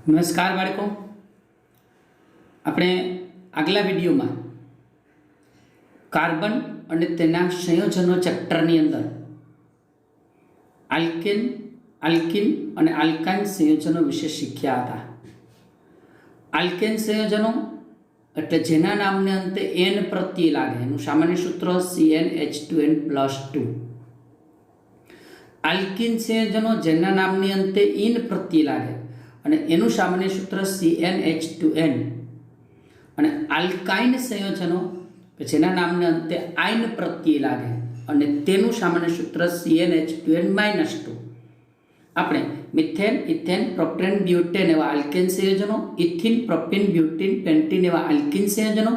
નમસ્કાર બાળકો, આપણે આગલા વિડીયોમાં કાર્બન અને તેના સંયોજનો ચેપ્ટરની અંદર આલ્કેન, આલ્કીન અને આલ્કાઇન સંયોજનો વિશે શીખ્યા હતા. આલ્કેન સંયોજનો એટલે જેના નામને અંતે n પ્રત્યય લાગે એનું સામાન્ય સૂત્ર CnH2n+2. આલ્કીન સંયોજનો જેના નામની અંતે ઇન પ્રત્યય લાગે અને એનું સામાન્ય સૂત્ર CnH2n. અને આલ્કાઇન સંયોજનો કે જેના નામને અંતે આઇન પ્રત્યય લાગે અને તેનું સામાન્ય સૂત્ર CnH2n-2. આપણે મિથેન, ઇથેન, પ્રોપેન, બ્યુટેન એવા આલ્કેન સંયોજનો, ઇથિન, પ્રોપીન, બ્યુટીન, પેન્ટીન એવા આલ્કીન સંયોજનો,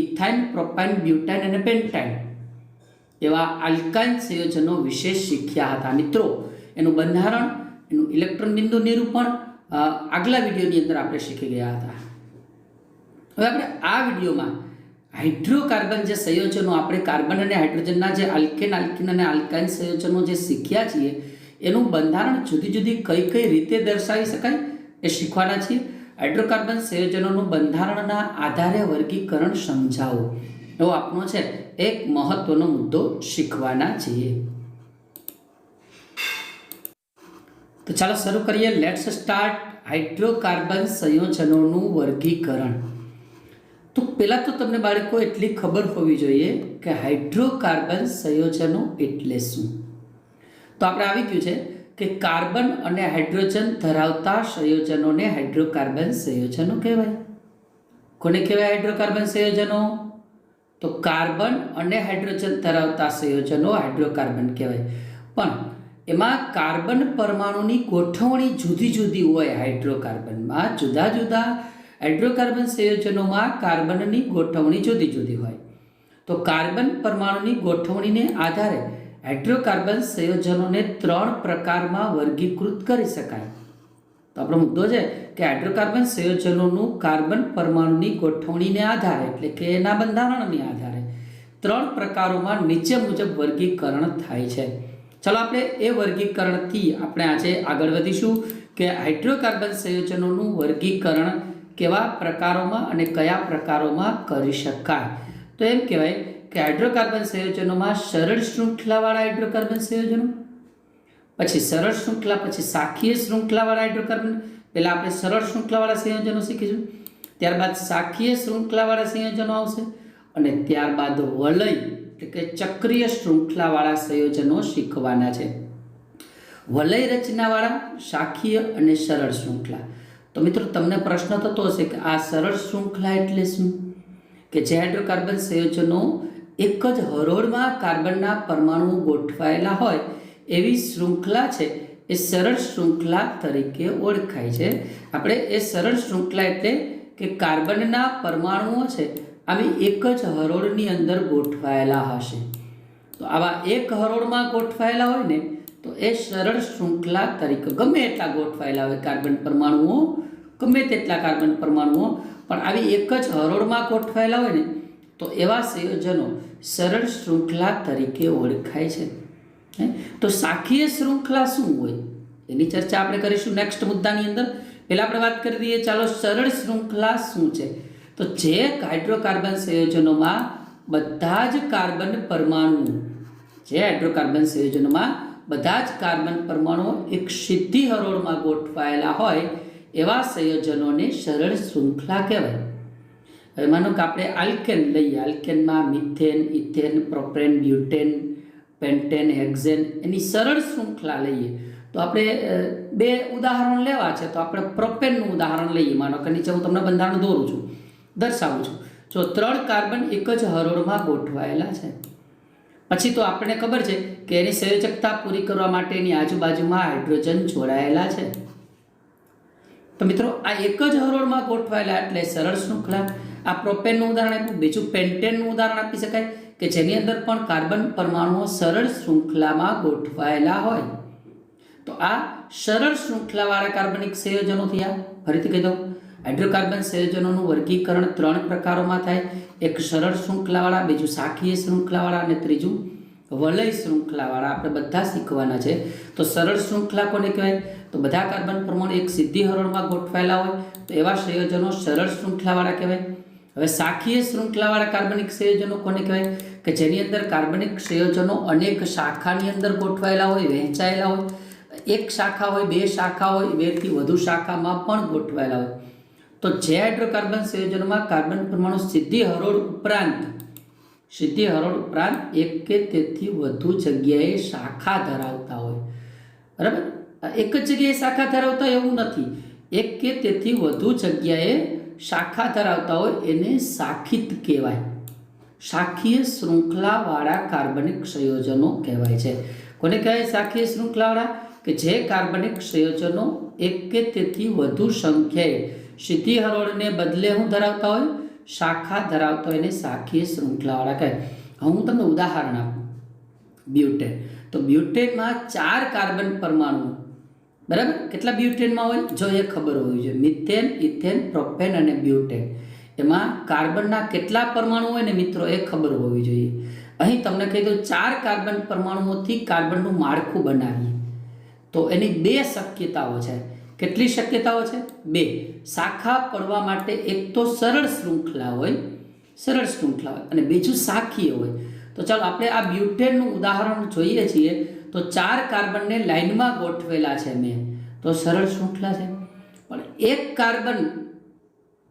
ઇથાઇન, પ્રોપાઇન, બ્યુટાઇન અને પેન્ટાઇન એવા આલ્કાઇન સંયોજનો વિશે શીખ્યા હતા. મિત્રો, એનું બંધારણ, એનું ઇલેક્ટ્રોન બિંદુ નિરૂપણ આગલા વિડીયોની અંદર આપણે શીખી ગયા હતા. હવે આપણે આ વિડીયોમાં હાઇડ્રોકાર્બન જે સંયોજનો આપણે કાર્બન અને હાઇડ્રોજનના જે આલ્કેન, આલ્કીન અને આલ્કાઇન સંયોજનો જે શીખ્યા છીએ એનું બંધારણ જુદી જુદી કઈ કઈ રીતે દર્શાવી શકાય એ શીખવાના છીએ. હાઇડ્રોકાર્બન સંયોજનોનું બંધારણના આધારે વર્ગીકરણ સમજાવો એવો આપણો છે એક મહત્વનો મુદ્દો શીખવાના છીએ. તો ચાલો શરૂ કરીએ. લેટ્સ સ્ટાર્ટ હાઇડ્રોકાર્બન સંયોજનોનું વર્ગીકરણ. તો પહેલાં તો તમને બાળકો એટલી ખબર હોવી જોઈએ કે હાઇડ્રોકાર્બન સંયોજનો એટલે શું. તો આપણે આવી ગયું છે કે કાર્બન અને હાઇડ્રોજન ધરાવતા સંયોજનોને હાઇડ્રોકાર્બન સંયોજનો કહેવાય. કોને કહેવાય હાઇડ્રોકાર્બન સંયોજનો? તો કાર્બન અને હાઇડ્રોજન ધરાવતા સંયોજનો હાઇડ્રોકાર્બન કહેવાય. પણ એમાં કાર્બન પરમાણુની ગોઠવણી જુદી જુદી હોય. હાઇડ્રોકાર્બનમાં જુદા જુદા હાઇડ્રોકાર્બન સંયોજનોમાં કાર્બનની ગોઠવણી જુદી જુદી હોય. તો કાર્બન પરમાણુની ગોઠવણીને આધારે હાઇડ્રોકાર્બન સંયોજનોને 3 પ્રકારમાં વર્ગીકૃત કરી શકાય. તો આપણો મુદ્દો છે કે હાઇડ્રોકાર્બન સંયોજનોનું કાર્બન પરમાણુની ગોઠવણીને આધારે એટલે કે એના બંધારણને આધારે 3 પ્રકારોમાં નીચે મુજબ વર્ગીકરણ થાય છે. ચાલો આપણે એ વર્ગીકરણથી આપણે આજે આગળ વધીશું કે હાઇડ્રોકાર્બન સંયોજનોનું વર્ગીકરણ કેવા પ્રકારોમાં અને કયા પ્રકારોમાં કરી શકાય. તો એમ કહેવાય કે હાઇડ્રોકાર્બન સંયોજનોમાં સરળ શૃંખલાવાળા હાઇડ્રોકાર્બન સંયોજનો, પછી સરળ શૃંખલા, પછી શાખીય શૃંખલાવાળા હાઇડ્રોકાર્બન. પહેલાં આપણે સરળ શૃંખલાવાળા સંયોજનો શીખીશું, ત્યારબાદ શાખીય શૃંખલાવાળા સંયોજનો આવશે અને ત્યારબાદ વલય એટલે કે ચક્રીય શૃંખલાવાળા સંયોજનો શીખવાના છે. વલય રચનાવાળા, શાખીય અને સરળ શૃંખલા. તો મિત્રો, તમને પ્રશ્ન થતો હશે કે આ સરળ શૃંખલા એટલે શું? કે જે હાઇડ્રોકાર્બન સંયોજનો એક જ હરોળમાં કાર્બનના પરમાણુઓ ગોઠવાયેલા હોય એવી શૃંખલા છે એ સરળ શૃંખલા તરીકે ઓળખાય છે. આપણે એ સરળ શૃંખલા એટલે કે કાર્બનના પરમાણુઓ છે આવી એક જ હરોળની અંદર ગોઠવાયેલા હશે. તો આવા એક હરોળમાં ગોઠવાયેલા હોય ને તો એ સરળ શૃંખલા તરીકે, ગમે એટલા ગોઠવાયેલા હોય કાર્બન પરમાણુઓ, ગમે તેટલા કાર્બન પરમાણુઓ, પણ આવી એક જ હરોળમાં ગોઠવાયેલા હોય ને તો એવા સંયોજનો સરળ શૃંખલા તરીકે ઓળખાય છે. તો શાખીય શૃંખલા શું હોય એની ચર્ચા આપણે કરીશું નેક્સ્ટ મુદ્દાની અંદર. પહેલાં આપણે વાત કરી દઈએ, ચાલો સરળ શૃંખલા શું છે. તો જે હાઇડ્રોકાર્બન સંયોજનોમાં બધા જ કાર્બન પરમાણુ, જે હાઇડ્રોકાર્બન સંયોજનોમાં બધા જ કાર્બન પરમાણુઓ એક સીધી હરોળમાં ગોઠવાયેલા હોય એવા સંયોજનોને સરળ શૃંખલા કહેવાય. હવે માનો કે આપણે આલ્કેન લઈએ, આલ્કેનમાં methane, ethane, propane, butane, pentane, hexane એની સરળ શૃંખલા લઈએ તો આપણે 2 ઉદાહરણ લેવા છે. તો આપણે પ્રોપેનનું ઉદાહરણ લઈએ. માનો કે નીચે હું તમને બંધારણ દોરું છું, દર્શાવું છું. જો 3 કાર્બન એક જ હરોળમાં ગોઠવાયેલા છે, પછી તો આપણને ખબર છે કે એની સંયોજકતા પૂરી કરવા માટે એની આજુબાજુમાં હાઇડ્રોજન જોડાયેલા છે. તો મિત્રો, આ એક જ હરોળમાં ગોઠવાયેલા એટલે સરળ શૃંખલા. આ પ્રોપેનનું ઉદાહરણ આપ્યું. બીજું પેન્ટેનનું ઉદાહરણ આપી શકાય કે જેની અંદર પણ કાર્બન પરમાણુઓ સરળ શૃંખલામાં ગોઠવાયેલા હોય. તો આ સરળ શૃંખલાવાળા કાર્બનિક સંયોજનો થયા. ફરીથી કહી દઉં, હાઇડ્રોકાર્બન સંયોજનોનું વર્ગીકરણ 3 પ્રકારોમાં થાય. એક સરળ શૃંખલાવાળા, બીજું શાખીય શૃંખલાવાળા અને ત્રીજું વલય શૃંખલાવાળા આપણે બધા શીખવાના છે. તો સરળ શૃંખલા કોને કહેવાય? તો બધા કાર્બન પરમાણુ એક સીધી હરોળમાં ગોઠવાયેલા હોય તો એવા સંયોજનો સરળ શૃંખલાવાળા કહેવાય. હવે શાખીય શૃંખલાવાળા કાર્બનિક સંયોજનો કોને કહેવાય? કે જેની અંદર કાર્બનિક સંયોજનો અનેક શાખાની અંદર ગોઠવાયેલા હોય, વહેંચાયેલા હોય. એક શાખા હોય, બે શાખા હોય, બેથી વધુ શાખામાં પણ ગોઠવાયેલા હોય. તો જે હાઇડ્રોકાર્બન સંયોજનોમાં કાર્બન પરમાણુ સીધી હરોળ ઉપરાંત એક કે તેથી વધુ જગ્યાએ શાખા ધરાવતા હોય, બરાબર. એક જ જગ્યાએ શાખા ધરાવતા એવું નથી, એક કે તેથી વધુ જગ્યાએ શાખા ધરાવતા હોય એને શાખિત કહેવાય. શાખીય શૃંખલાવાળા કાર્બનિક સંયોજનો કહેવાય છે. કોને કહેવાય શાખીય શૃંખલાવાળા? કે જે કાર્બનિક સંયોજનો એક કે તેથી વધુ સંખ્યાએ સીધી હરોળને બદલે હું ધરાવતા હોય, શાખા ધરાવતા હોય એને શાખીય શૃંખલાવાળા કહે. હું તમને ઉદાહરણ આપું. બ્યુટેન. તો બ્યુટેનમાં 4 કાર્બન પરમાણુ, બરાબર. કેટલા બ્યુટેનમાં હોય જો એ ખબર હોવી જોઈએ. મિથેન, ઇથેન, પ્રોપેન અને બ્યુટેન. એમાં કાર્બનના કેટલા પરમાણુ હોય ને મિત્રો એ ખબર હોવી જોઈએ. અહીં તમને કહી દઉં 4 કાર્બન પરમાણુઓથી કાર્બનનું માળખું બનાવીએ તો એની 2 શક્યતાઓ છે. કેટલી શક્યતાઓ છે? 2. શાખા પડવા માટે એક તો સરળ શૃંખલા હોય અને બીજું શાખીય હોય. તો ચાલો આપણે આ બ્યુટેનનું ઉદાહરણ જોઈએ છીએ. તો 4 કાર્બનને લાઇનમાં ગોઠવેલા છે મેં, તો સરળ શૃંખલા છે. પણ એક કાર્બન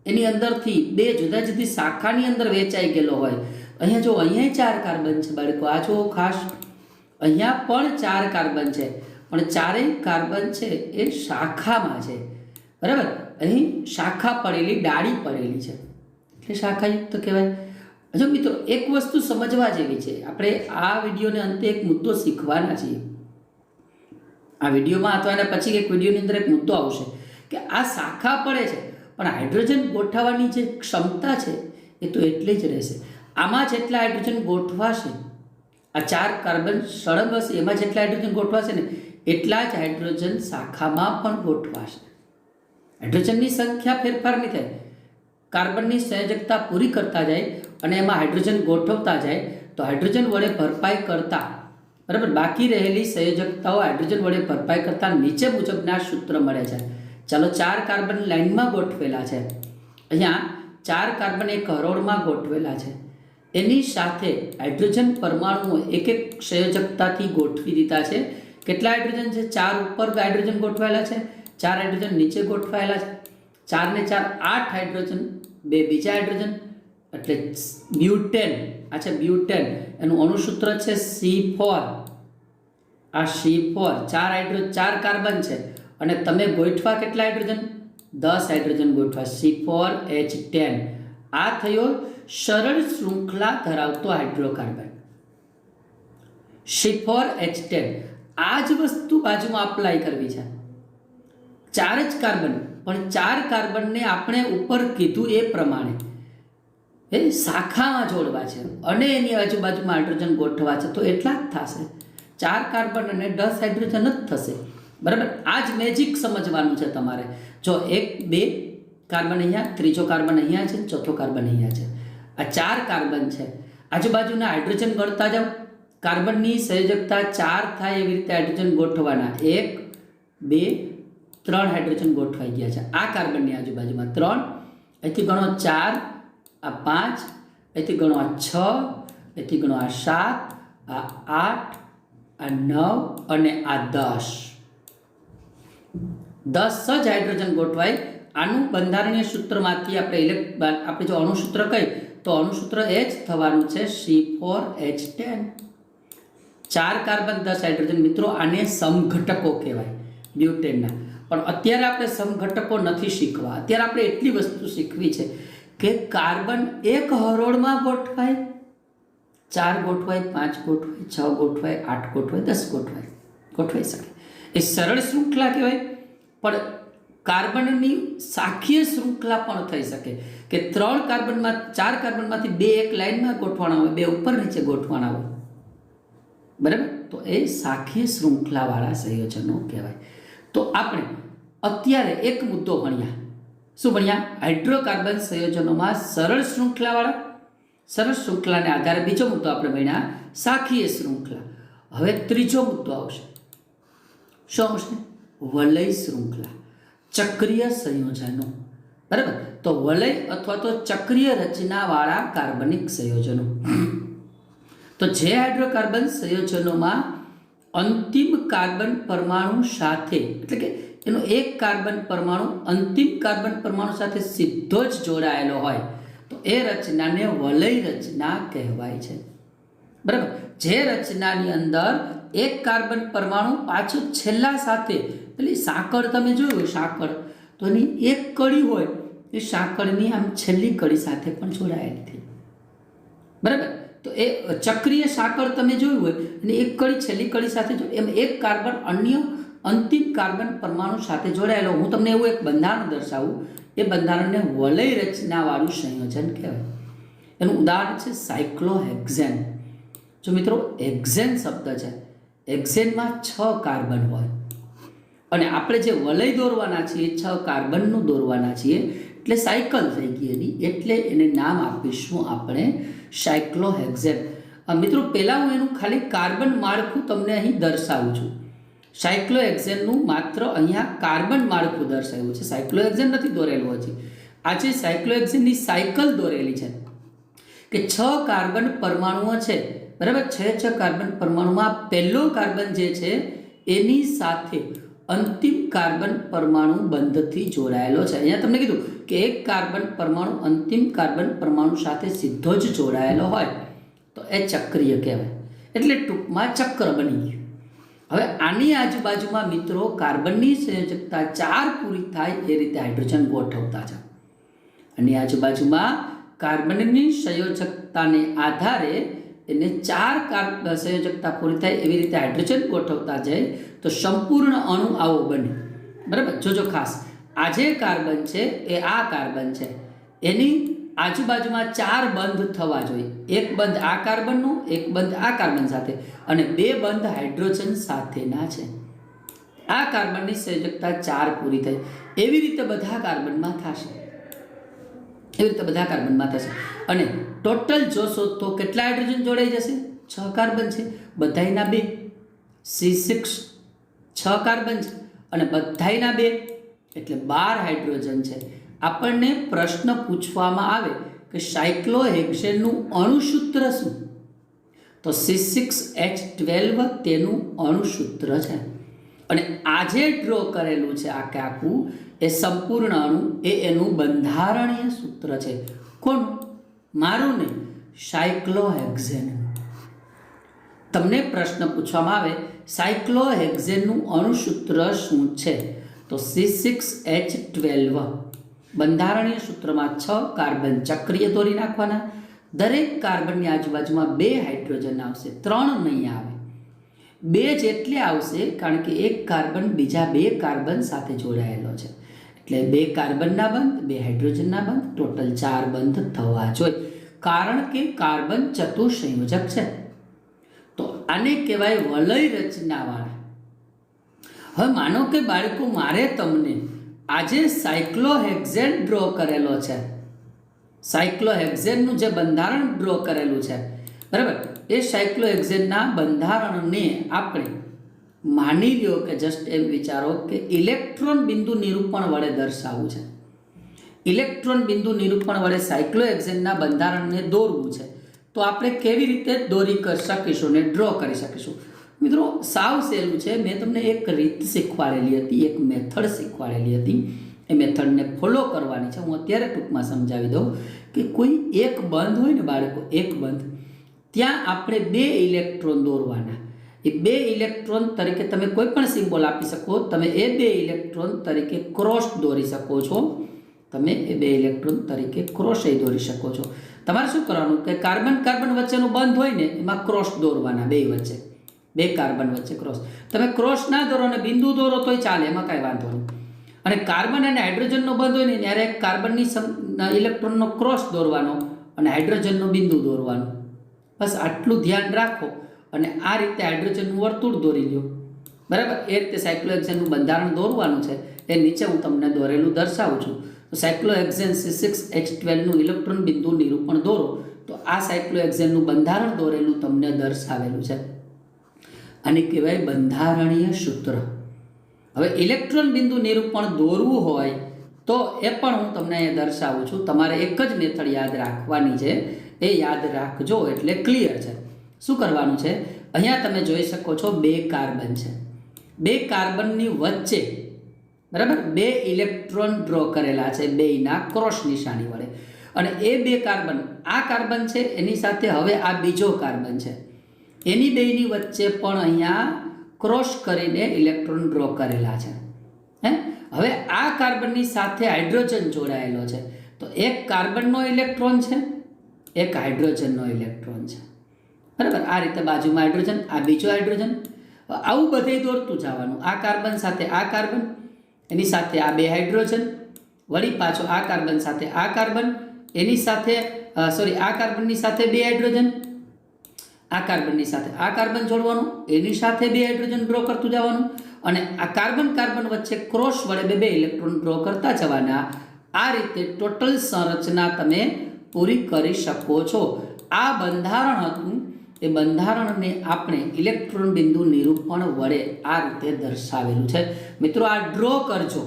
એની અંદરથી 2 જુદા જુદી શાખાની અંદર વેચાઈ ગયેલો હોય. અહીંયા 4 કાર્બન છે બાળકો, આ જો ખાસ અહીંયા પણ 4 કાર્બન છે, પણ 4 કાર્બન છે એ શાખામાં છે, બરાબર. અહીં શાખા પડેલી, ડાળી પડેલી છે એટલે શાખાયુક્ત કહેવાય. જો મિત્રો એક વસ્તુ સમજવા જેવી છે, આપણે આ વિડીયોને અંતે એક મુદ્દો શીખવાના છીએ. આ વિડીયોમાં અથવા એના પછી એક વિડીયોની અંદર એક મુદ્દો આવશે કે આ શાખા પડે છે પણ હાઇડ્રોજન ગોઠવવાની જે ક્ષમતા છે એ તો એટલી જ રહેશે. આમાં જેટલા હાઇડ્રોજન ગોઠવાશે, આ 4 કાર્બન સળંગ હશે એમાં જેટલા હાઇડ્રોજન ગોઠવાશે ને એટલા જ હાઇડ્રોજન શાખામાં પણ ગોઠવાશે. હાઇડ્રોજનની સંખ્યા ફેરફાર નહીં થાય. કાર્બનની સંયોજકતા પૂરી કરતા જાય અને એમાં હાઇડ્રોજન ગોઠવતા જાય તો હાઇડ્રોજન વડે ભરપાઈ કરતા, બરાબર, બાકી રહેલી સંયોજકતાઓ હાઇડ્રોજન વડે ભરપાઈ કરતા નીચે મુજબના સૂત્ર મળે છે. ચાલો 4 કાર્બન લાઇનમાં ગોઠવેલા છે. અહીંયા 4 કાર્બન એક હરોળમાં ગોઠવેલા છે. એની સાથે હાઇડ્રોજન પરમાણુઓ એક એક સંયોજકતાથી ગોઠવી દીધા છે. કેટલા હાઇડ્રોજન છે? 4 ઉપર હાઇડ્રોજન ગોઠવાયેલા છે, 4 હાઇડ્રોજન નીચે ગોઠવાયેલા છે. 4 ને 4 8 હાઇડ્રોજન, 2 બીજા હાઇડ્રોજન એટલે બ્યુટેન. આ છે બ્યુટેન, એનું અણુસૂત્ર છે C4. આ C4 4 કાર્બન છે અને તમે ગોઠવા કેટલા હાઇડ્રોજન? 10 હાઇડ્રોજન ગોઠવા, C4H10. આ થયો સરળ શૃંખલા ધરાવતો હાઇડ્રોકાર્બન C4H10. આ જ વસ્તુ બાજુમાં અપ્લાય કરવી છે. 4 જ કાર્બન, પણ 4 કાર્બનને આપણે ઉપર કીધું એ પ્રમાણે એ શાખામાં જોડવા છે અને એની આજુબાજુમાં હાઇડ્રોજન ગોઠવા છે તો એટલા જ થશે. 4 કાર્બન અને 10 હાઇડ્રોજન જ થશે, બરાબર. આ જ મેજિક સમજવાનું છે તમારે. જો 1 2 કાર્બન અહીંયા, ત્રીજો કાર્બન અહીંયા છે, ચોથો કાર્બન અહીંયા છે. આ 4 કાર્બન છે. આજુબાજુના હાઇડ્રોજન ગણતા જાઓ. કાર્બનની સંયોજકતા 4 થાય એવી રીતે હાઇડ્રોજન ગોઠવાના. 1 2 3 હાઇડ્રોજન ગોઠવાઈ ગયા છે આ કાર્બનની આજુબાજુમાં. 3 અહીંથી ગણો 4, આ 5, અહીંથી ગણો આ 6, અહીંથી ગણો આ 7, આ 8, આ 9 અને આ 10. 10 જ હાઇડ્રોજન ગોઠવાય. આનું બંધારણીય સૂત્રમાંથી આપણે જો અણુસૂત્ર કહીએ તો અણુસૂત્ર એ જ થવાનું છે C4H10. 4 carbon 10 hydrogen. મિત્રો આને સમઘટકો કહેવાય બ્યુટેનના. પણ અત્યારે આપણે સમઘટકો નથી શીખવા. અત્યારે આપણે એટલી વસ્તુ શીખવી છે કે કાર્બન એક હરોળમાં ગોઠવાય, 4 ગોઠવાય, 5 ગોઠવાય, 6 ગોઠવાય, 8 ગોઠવાય, 10 ગોઠવાઈ શકે. એ સરળ શૃંખલા કહેવાય. પણ કાર્બનની શાખીય શૃંખલા પણ થઈ શકે કે 4 કાર્બનમાંથી 2 એક લાઇનમાં ગોઠવાના હોય, 2 ઉપર નીચે ગોઠવાના હોય, બરાબર. તો એ શાખીય શૃંખલાવાળા સંયોજનો કહેવાય. તો આપણે અત્યારે એક મુદ્દો ભણ્યા. શું ભણ્યા? હાઇડ્રોકાર્બન સંયોજનોમાં સરળ શૃંખલાવાળા સરસ, શૃંખલાને આધારે બીજો મુદ્દો આપણે ભણ્યા શાખીય શૃંખલા. હવે ત્રીજો મુદ્દો આવશે. શું આવશે? વલય શૃંખલા, ચક્રીય સંયોજનો. બરાબર, તો વલય અથવા તો ચક્રીય રચનાવાળા કાર્બનિક સંયોજનો. તો જે હાઇડ્રોકાર્બન સંયોજનોમાં અંતિમ કાર્બન પરમાણુ સાથે, એટલે કે એનો એક કાર્બન પરમાણુ અંતિમ કાર્બન પરમાણુ સાથે સીધો જ જોડાયેલો હોય તો એ રચનાને વલય રચના કહેવાય છે. બરાબર, જે રચનાની અંદર એક કાર્બન પરમાણુ પાછું છેલ્લા સાથે, પેલી સાંકળ તમે જોયું હોય સાંકળ, તો એની એક કડી હોય એ સાંકળની આમ છેલ્લી કડી સાથે પણ જોડાયેલી થઈ. બરાબર, તો એ ચક્રીય સાંકળ તમે જોયું હોય અને એક કડી છેલ્લી કડી સાથે એમ એક કાર્બન અન્ય અંતિમ કાર્બન પરમાણુ સાથે જોડાયેલો. હું તમને એવું એક બંધારણ દર્શાવું, એ બંધારણને વલય રચનાવાળું સંયોજન કહેવાય. એનું ઉદાહરણ છે સાયક્લોહેક્ઝેન. જો મિત્રો, હેક્ઝેન શબ્દ છે, હેક્ઝેનમાં 6 કાર્બન હોય અને આપણે જે વલય દોરવાના છીએ 6 કાર્બનનું દોરવાના છીએ, એટલે સાયકલ થઈ ગઈ એની, એટલે એને નામ આપીશું આપણે સાયક્લોહેક્ઝેન. મિત્રો, પહેલાં હું એનું ખાલી કાર્બન માળખું તમને અહીં દર્શાવું છું. સાયક્લોહેક્ઝેનનું માત્ર અહીંયા કાર્બન માળખું દર્શાવ્યું છે, સાયક્લોહેક્ઝેન નથી દોરેલું હજી. આજે સાયક્લોહેક્ઝેનની સાયકલ દોરેલી છે કે 6 કાર્બન પરમાણુઓ છે. બરાબર, 6 કાર્બન પરમાણુમાં પહેલો કાર્બન જે છે એની સાથે અંતિમ કાર્બન પરમાણુ બંધથી જોડાયેલો છે. અહીંયા તમને કીધું કે એક કાર્બન પરમાણુ અંતિમ કાર્બન પરમાણુ સાથે સીધો જ જોડાયેલો હોય તો એ ચક્રીય કહેવાય. એટલે ટૂંકમાં ચક્ર બની ગયું. હવે આની આજુબાજુમાં મિત્રો કાર્બનની સંયોજકતા 4 પૂરી થાય એ રીતે હાઇડ્રોજન ગોઠવતા છે. આની આજુબાજુમાં કાર્બનની સંયોજકતાને આધારે એને 4 સંયોજકતા પૂરી થાય એવી રીતે હાઇડ્રોજન ગોઠવતા જાય તો સંપૂર્ણ અણુ આવો બને. બરાબર, જોજો ખાસ, આ જે કાર્બન છે એ આ કાર્બન છે, એની આજુબાજુમાં 4 બંધ થવા જોઈએ. એક બંધ આ કાર્બનનો, એક બંધ આ કાર્બન સાથે અને 2 બંધ હાઇડ્રોજન સાથેના છે. આ કાર્બનની સંયોજકતા 4 પૂરી થઈ એવી રીતે બધા કાર્બનમાં થશે. એવી રીતે બધા કાર્બનમાં થશે અને ટોટલ જોશો તો કેટલા હાઇડ્રોજન જોડાઈ જશે? 6 કાર્બન છે, બધાયના 2, C6 6 કાર્બન છે અને બધાયના 2 એટલે 12 હાઇડ્રોજન છે. આપણને પ્રશ્ન પૂછવામાં આવે કે સાયક્લોહેક્ઝેનનું અણુસૂત્ર શું? તો C6H12 તેનું અણુસૂત્ર છે અને આજે ડ્રો કરેલું છે આખે આખું એ સંપૂર્ણ અણુ એ એનું બંધારણીય સૂત્ર છે. કોનું? મારું નહીં, સાયક્લોહેક્ઝેન. તમને પ્રશ્ન પૂછવામાં આવે સાયક્લોહેક્ઝેનનું અણુસૂત્ર શું છે? તો C6H12. બંધારણીય સૂત્રમાં 6 કાર્બન ચક્રીય દોરી નાખવાના. દરેક કાર્બનની આજુબાજુમાં 2 હાઇડ્રોજન આવશે, 3 નહીં આવે. 2 જ એટલે આવશે કારણ કે એક કાર્બન બીજા 2 કાર્બન સાથે જોડાયેલો છે, એટલે 2 કાર્બનના બંધ, 2 હાઇડ્રોજનના બંધ, ટોટલ 4 બંધ થવા જોઈએ કારણ કે કાર્બન ચતુઃસંયોજક છે. તો આને કહેવાય વલય રચનાવાળા. હવે માનો કે બાળકો, મારે તમને આજે સાયક્લોહેક્ઝેન ડ્રો કરેલો છે, સાયક્લોહેક્ઝેનનું જે બંધારણ ડ્રો કરેલું છે, બરાબર, એ સાયક્લોહેક્ઝેનના બંધારણને આપણે માની લ્યો કે જસ્ટ એમ વિચારો કે ઇલેક્ટ્રોન બિંદુ નિરૂપણ વડે દર્શાવવું છે. ઇલેક્ટ્રોન બિંદુ નિરૂપણ વડે સાયક્લોહેક્ઝેનના બંધારણને દોરવું છે તો આપણે કેવી રીતે દોરી શકીશું ને ડ્રો કરી શકીશું? મિત્રો, સાવ સહેલું છે. મેં તમને એક રીત શીખવાડેલી હતી, એક મેથડ શીખવાડેલી હતી. એ મેથડને ફોલો કરવાની છે. હું અત્યારે ટૂંકમાં સમજાવી દઉં કે કોઈ એક બંધ હોય ને બાળકો, એક બંધ, ત્યાં આપણે 2 ઇલેક્ટ્રોન દોરવાના. એ 2 ઇલેક્ટ્રોન તરીકે તમે કોઈ પણ સિમ્બોલ આપી શકો. તમે એ 2 ઇલેક્ટ્રોન તરીકે ક્રોસ દોરી શકો છો. તમે એ 2 ઇલેક્ટ્રોન તરીકે ક્રોસ દોરી શકો છો. તમારે શું કરવાનું કે કાર્બન કાર્બન વચ્ચેનો બંધ હોય ને એમાં ક્રોસ દોરવાના, 2 વચ્ચે, 2 કાર્બન વચ્ચે ક્રોસ. તમે ક્રોસ ના દોરો અને બિંદુ દોરો તોય ચાલે, એમાં કાંઈ વાંધો નહીં. અને કાર્બન અને હાઇડ્રોજનનો બંધ હોય ને ત્યારે કાર્બનની ઇલેક્ટ્રોનનો ક્રોસ દોરવાનો અને હાઇડ્રોજનનો બિંદુ દોરવાનો. બસ આટલું ધ્યાન રાખો અને આ રીતે હાઇડ્રોજનનું વર્તુળ દોરી લો. બરાબર, એ રીતે સાયક્લોહેક્ઝેનનું બંધારણ દોરવાનું છે. એ નીચે હું તમને દોરેલું દર્શાવું છું. તો સાયક્લોહેક્ઝેન C6H12નું ઇલેક્ટ્રોન બિંદુ નિરૂપણ દોરો તો આ સાયક્લોહેક્ઝેનનું બંધારણ દોરેલું તમને દર્શાવેલું છે. આને કહેવાય બંધારણીય સૂત્ર. હવે ઇલેક્ટ્રોન બિંદુ નિરૂપણ દોરવું હોય તો એ પણ હું તમને અહીંયા દર્શાવું છું. તમારે એક જ મેથડ યાદ રાખવાની છે, એ યાદ રાખજો એટલે ક્લિયર છે. શું કરવાનું છે? અહીંયા તમે જોઈ શકો છો 2 કાર્બન છે. 2 કાર્બનની વચ્ચે બરાબર 2 ઇલેક્ટ્રોન ડ્રો કરેલા છે, બેયના ક્રોસ નિશાની વડે. અને એ 2 કાર્બન, આ કાર્બન છે એની સાથે હવે આ બીજો કાર્બન છે, એની બેયની વચ્ચે પણ અહીંયા ક્રોસ કરીને ઇલેક્ટ્રોન ડ્રો કરેલા છે. હવે આ કાર્બનની સાથે હાઇડ્રોજન જોડાયેલો છે, તો એક કાર્બનનો ઇલેક્ટ્રોન છે, એક હાઇડ્રોજનનો ઇલેક્ટ્રોન છે. બરાબર, આ રીતે બાજુમાં હાઇડ્રોજન, આ બીજો હાઇડ્રોજન. આવું બધે દોરતું જવાનું. આ કાર્બન સાથે આ કાર્બન, એની સાથે આ 2 હાઇડ્રોજન, વળી પાછો આ કાર્બન સાથે આ કાર્બન, એની સાથે આ કાર્બનની સાથે 2 હાઇડ્રોજન, આ કાર્બનની સાથે આ કાર્બન જોડવાનું, એની સાથે 2 હાઇડ્રોજન ડ્રો કરતું જવાનું, અને આ કાર્બન કાર્બન વચ્ચે ક્રોસ વડે 2 ઇલેક્ટ્રોન ડ્રો કરતા જવાના. આ રીતે ટોટલ સંરચના તમે પૂરી કરી શકો છો. આ બંધારણ હતું. એ બંધારણને આપણે ઇલેક્ટ્રોન બિંદુ નિરૂપણ વડે આ રીતે દર્શાવેલું છે. મિત્રો, આ ડ્રો કરજો.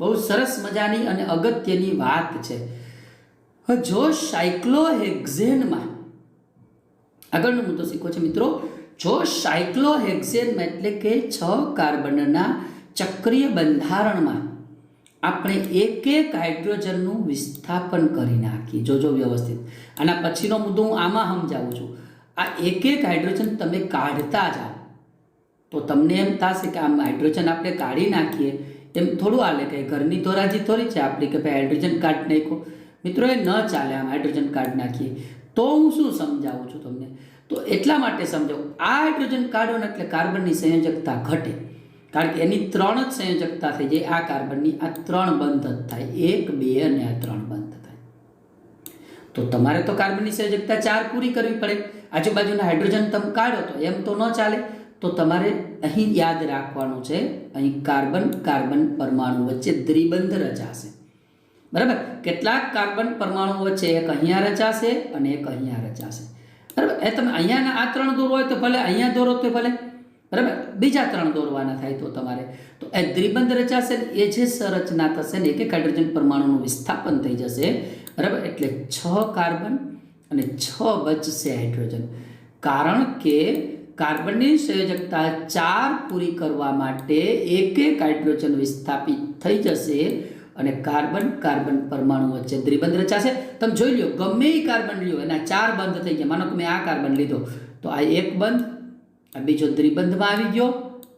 બહુ સરસ મજાની અને અગત્યની વાત છે. જો સાયક્લોહેક્ઝેનમાં આગળનો મુદ્દો શીખવો છે મિત્રો. જો સાયક્લોહેક્ઝેનમાં એટલે કે 6 કાર્બનના ચક્રીય બંધારણમાં આપણે એક હાઇડ્રોજનનું વિસ્થાપન કરી નાખીએ. જોજો વ્યવસ્થિત. આના પછીનો મુદ્દો હું આમાં સમજાવું છું. આ એક હાઇડ્રોજન તમે કાઢતા જાઓ તો તમને એમ થશે કે આમ હાઇડ્રોજન આપણે કાઢી નાખીએ એમ થોડું હાલે, કે ઘરની ધોરાજી થોડી છે આપણી કે ભાઈ હાઇડ્રોજન કાઢી નાખો. મિત્રો, એ ન ચાલે. આમ હાઇડ્રોજન કાઢી નાખીએ તો હું શું સમજાવું છું તમને, તો એટલા માટે સમજાવું. આ હાઇડ્રોજન કાઢો ને એટલે કાર્બનની સંયોજકતા ઘટે, કારણ કે એની 3 જ સંયોજકતા થઈ જાય. આ કાર્બનની આ 3 બંધ જ થાય, 1 2 અને આ 3 બંધ થાય. તો તમારે તો કાર્બનની સંયોજકતા 4 પૂરી કરવી પડે. આજુબાજુના હાઇડ્રોજન તમે કાઢો તો એમ તો ન ચાલે. તો તમારે અહીં યાદ રાખવાનું છે, અહીં કાર્બન કાર્બન પરમાણુ વચ્ચે દ્વિબંધ રચાશે. બરાબર, કેટલાક કાર્બન પરમાણુ વચ્ચે એક અહીંયા રચાશે અને એક અહીંયા રચાશે. બરાબર, એ તમે અહીંયાના આ 3 દોરવો હોય તો ભલે, અહીંયા દોરો તો ભલે. બરાબર, બીજા 3 દોરવાના થાય તો તમારે તો એ દ્વિબંધ રચાશે. એ જે સંરચના થશે ને, એક હાઇડ્રોજન પરમાણુનું વિસ્થાપન થઈ જશે. બરાબર, એટલે 6 કાર્બન અને 6 બચશે હાઇડ્રોજન. કારણ કે કાર્બનની સંયોજકતા 4 પૂરી કરવા માટે એક હાઇડ્રોજન વિસ્થાપિત થઈ જશે અને કાર્બન કાર્બન પરમાણુ વચ્ચે દ્વિબંધ રચાશે. તમે જોઈ લો, ગમે એ કાર્બન લ્યો એના 4 બંધ થઈ ગયા. માનો કે મેં આ કાર્બન લીધો તો આ 1 બંધ, આ બીજો દ્વિબંધમાં આવી ગયો,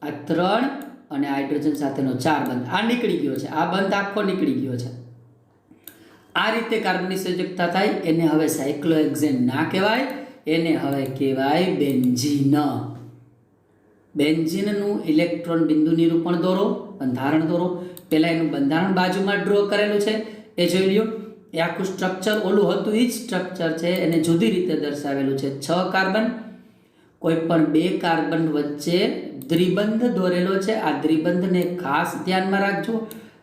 આ 3 અને હાઇડ્રોજન સાથેનો 4 બંધ આ નીકળી ગયો છે. આ બંધ આખો નીકળી ગયો છે. આ રીતે કાર્બનની સંયોજકતા થાય. એને હવે સાયક્લોહેક્ઝેન ના કહેવાય, એને હવે કહેવાય બેન્ઝીન. બેન્ઝીનનું ઇલેક્ટ્રોન બિંદુ નિરૂપણ દોરો, બંધારણ દોરો. પહેલાં એનું બંધારણ બાજુમાં ડ્રો કરેલું છે, એ જોઈ લ્યો. એ આખું સ્ટ્રક્ચર ઓલું હતું એ જ સ્ટ્રક્ચર છે, એને જુદી રીતે દર્શાવેલું છે. 6 કાર્બન, કોઈ પણ 2 કાર્બન વચ્ચે દ્વિબંધ દોરેલો છે. આ દ્વિબંધને ખાસ ધ્યાનમાં રાખજો.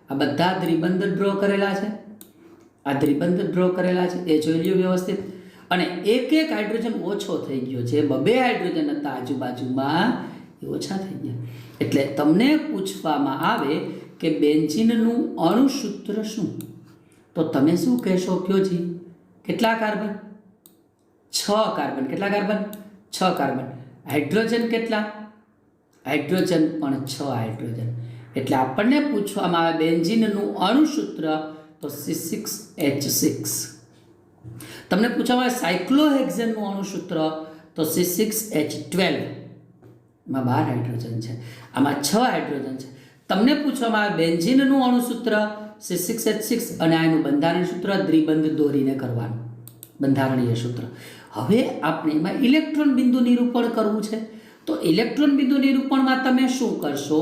આ બધા દ્વિબંધ ડ્રો કરેલા છે, આ દ્વિબંધ ડ્રો કરેલા છે, એ જોઈ લ્યો વ્યવસ્થિત. અને એક હાઇડ્રોજન ઓછો થઈ ગયો છે. 2 હાઇડ્રોજન હતા આજુબાજુમાં, એ ઓછા થઈ ગયા. એટલે તમને પૂછવામાં આવે કે બેન્ઝીનનું અણુસૂત્ર શું, તો તમે શું કહેશો? કયો જી, કેટલા કાર્બન? 6 કાર્બન. કેટલા કાર્બન? 6 કાર્બન. હાઇડ્રોજન કેટલા? હાઇડ્રોજન પણ 6 હાઇડ્રોજન. એટલે આપણને પૂછવામાં આવે બેન્ઝીનનું અણુસૂત્ર તો C6H6. તમને પૂછવામાં આવે સાયક્લોહેક્ઝેનનું અણુસૂત્ર તો C6H12. એમાં 12 હાઇડ્રોજન છે, આમાં 6 હાઇડ્રોજન છે. તમને પૂછવામાં આવે બેન્ઝીનનું અણુસૂત્ર C6H6 અને આનું બંધારણીય સૂત્ર દ્વિબંધ દોરીને કરવાનું, બંધારણીય સૂત્ર. હવે આપણે એમાં ઇલેક્ટ્રોન બિંદુ નિરૂપણ કરવું છે. તો ઇલેક્ટ્રોન બિંદુ નિરૂપણમાં તમે શું કરશો?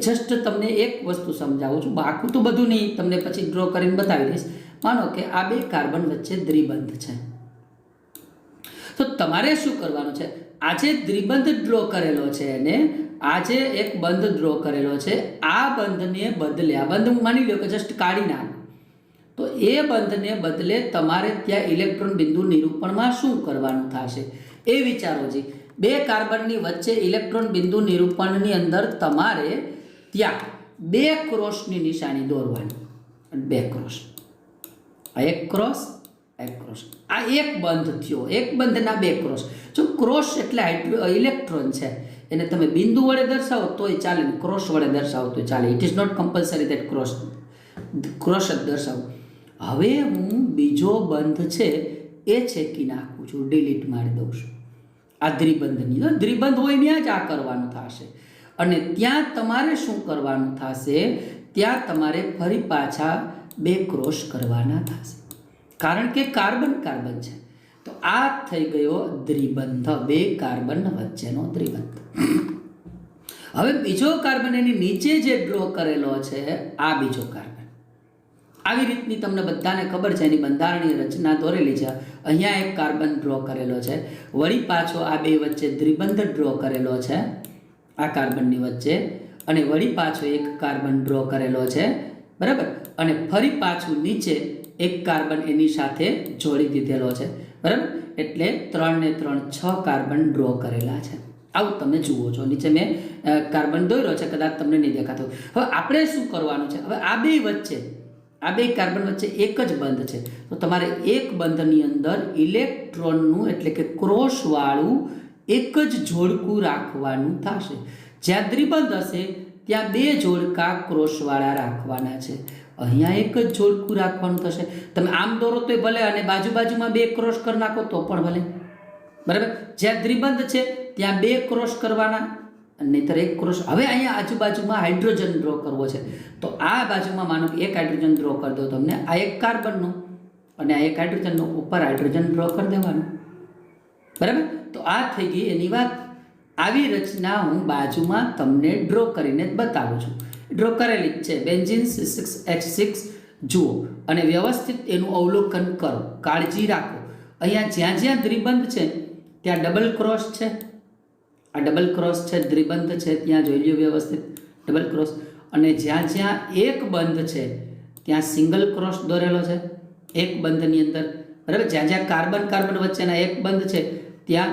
જસ્ટ તમને એક વસ્તુ સમજાવું છું, બાકી તો બધું નહીં, તમને પછી ડ્રો કરીને બતાવી દઈશ. માનો કે આ 2 કાર્બન વચ્ચે દ્વિબંધ છે, તો તમારે શું કરવાનું છે? આજે દ્વિબંધ ડ્રો કરેલો છે એને આજે એક બંધ ડ્રો કરેલો છે. આ બંધને બદલે આ બંધ હું માની લો કે જસ્ટ કાઢી નાખું, તો એ બંધને બદલે તમારે ત્યાં ઇલેક્ટ્રોન બિંદુ નિરૂપણમાં શું કરવાનું થશે એ વિચારો જી. બે કાર્બનની વચ્ચે ઇલેક્ટ્રોન બિંદુ નિરૂપણની અંદર તમારે ત્યાં બે ક્રોસની નિશાની દોરવાની. બે ક્રોસ, આ એક ક્રોસ, એક ક્રોસ. આ એક બંધ થયો, એક બંધના બે ક્રોસ. જો ક્રોસ એટલે ઇલેક્ટ્રોન છે, એને તમે બિંદુ વડે દર્શાવો તોય ચાલે, ક્રોસ વડે દર્શાવો તો ચાલે. It is not compulsory that cross જ દર્શાવો. હવે હું બીજો બંધ છે એ છેકી નાખું છું, ડિલીટ મારી દઉં છું. આ દ્વિબંધની, દ્વિબંધ હોય ત્યાં જ આ કરવાનું થશે. અને ત્યાં તમારે શું કરવાનું થશે? ત્યાં તમારે ફરી પાછા બે ક્રોસ કરવાના થશે, કારણ કે કાર્બન કાર્બન છે. તો આ થઈ ગયો દ્વિબંધ, બે કાર્બન વચ્ચેનો દ્વિબંધ. હવે બીજો કાર્બન એની નીચે જે ડ્રો કરેલો છે, આ બીજો કાર્બન. આવી રીતની તમને બધાને ખબર છે, એની બંધારણીય રચના દોરેલી છે. અહીંયા એક કાર્બન ડ્રો કરેલો છે, વળી પાછો આ બે વચ્ચે દ્વિબંધ ડ્રો કરેલો છે, આ કાર્બનની વચ્ચે, અને વળી પાછો એક કાર્બન ડ્રો કરેલો છે, બરાબર. અને ફરી પાછું નીચે એક કાર્બન એની સાથે જોડી દીધેલો છે, બરાબર. એટલે 3 ને 3 6 કાર્બન ડ્રો કરેલા છે. આવું તમે જુઓ છો. નીચે મેં કાર્બન દોર્યો છે, કદાચ તમને નહીં દેખાતો. હવે આપણે શું કરવાનું છે? હવે આ બે વચ્ચે, આ બે કાર્બન વચ્ચે એક જ બંધ છે, તો તમારે એક બંધની અંદર ઇલેક્ટ્રોનનું એટલે કે ક્રોસવાળું એક જ જોડકું રાખવાનું થશે. જ્યાં દ્વિબંધ હશે ત્યાં બે જોડકા ક્રોસવાળા રાખવાના છે. અહીંયા એક જ જોડકું રાખવાનું થશે. તમે આમ દોરો તોય ભલે, અને બાજુમાં બે ક્રોસ કરી નાખો તો પણ ભલે, બરાબર. જ્યાં દ્વિબંધ છે ત્યાં બે ક્રોસ કરવાના, નહીંતર એક ક્રોસ. હવે અહીંયા આજુબાજુમાં હાઇડ્રોજન ડ્રો કરવો છે, તો આ બાજુમાં માનો કે એક હાઇડ્રોજન ડ્રો કરી દો તમને, આ એક કાર્બનનો અને આ એક હાઇડ્રોજનનો, ઉપર હાઇડ્રોજન ડ્રો કરી દેવાનું, બરાબર. તો આ થઈ ગઈ એની વાત. આવી રચના હું બાજુમાં તમને ડ્રો કરીને જ બતાવું છું. ડ્રો કરેલી જ છે, બેન્ઝીન C6H6 જુઓ અને વ્યવસ્થિત એનું અવલોકન કરો, કાળજી રાખો. અહીંયા જ્યાં જ્યાં દ્વિબંધ છે ત્યાં ડબલ ક્રોસ છે, આ ડબલ ક્રોસ છે, દ્વિબંધ છે, ત્યાં જોઈ લ્યો વ્યવસ્થિત ડબલ ક્રોસ. અને જ્યાં જ્યાં એક બંધ છે ત્યાં સિંગલ ક્રોસ દોરેલો છે એક બંધની અંદર, બરાબર. જ્યાં જ્યાં કાર્બન કાર્બન વચ્ચેના એક બંધ છે ત્યાં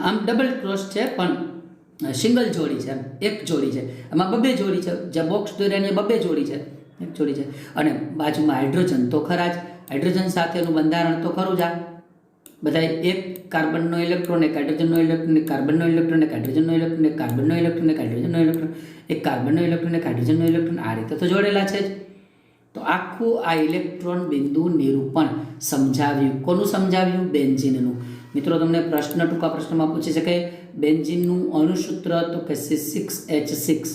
આમ ડબલ ક્રોસ છે, પણ સિંગલ જોડી છે, એક જોડી છે. એમાં બબે જોડી છે, જ્યાં બોક્સ દોર્યાની બબે જોડી છે, એક જોડી છે. અને બાજુમાં હાઇડ્રોજન તો ખરા જ, હાઇડ્રોજન સાથેનું બંધારણ તો ખરું જ. આ બધા એક કાર્બનનો ઇલેક્ટ્રોન, એક હાઇડ્રોજનનો ઇલેક્ટ્રોન, એક કાર્બનનો ઇલેક્ટ્રોન, એક હાઇડ્રોજનનો ઇલેક્ટ્રોન, એક કાર્બનનો ઇલેક્ટ્રોન, એક હાઇડ્રોજનનો ઇલેક્ટ્રોન, એક કાર્બનનો ઇલેક્ટ્રોન, એક હાઇડ્રોજનનો ઇલેક્ટ્રોન, આ રીતે તો જોડેલા છે જ. તો આખું આ ઇલેક્ટ્રોન બિંદુ નિરૂપણ સમજાવ્યું. કોનું સમજાવ્યું? બેન્ઝીનનું. મિત્રો તમને પ્રશ્ન, ટૂંકા પ્રશ્નમાં પૂછી શકે, બેન્ઝીનનું અણુસૂત્ર તો કે C6H6.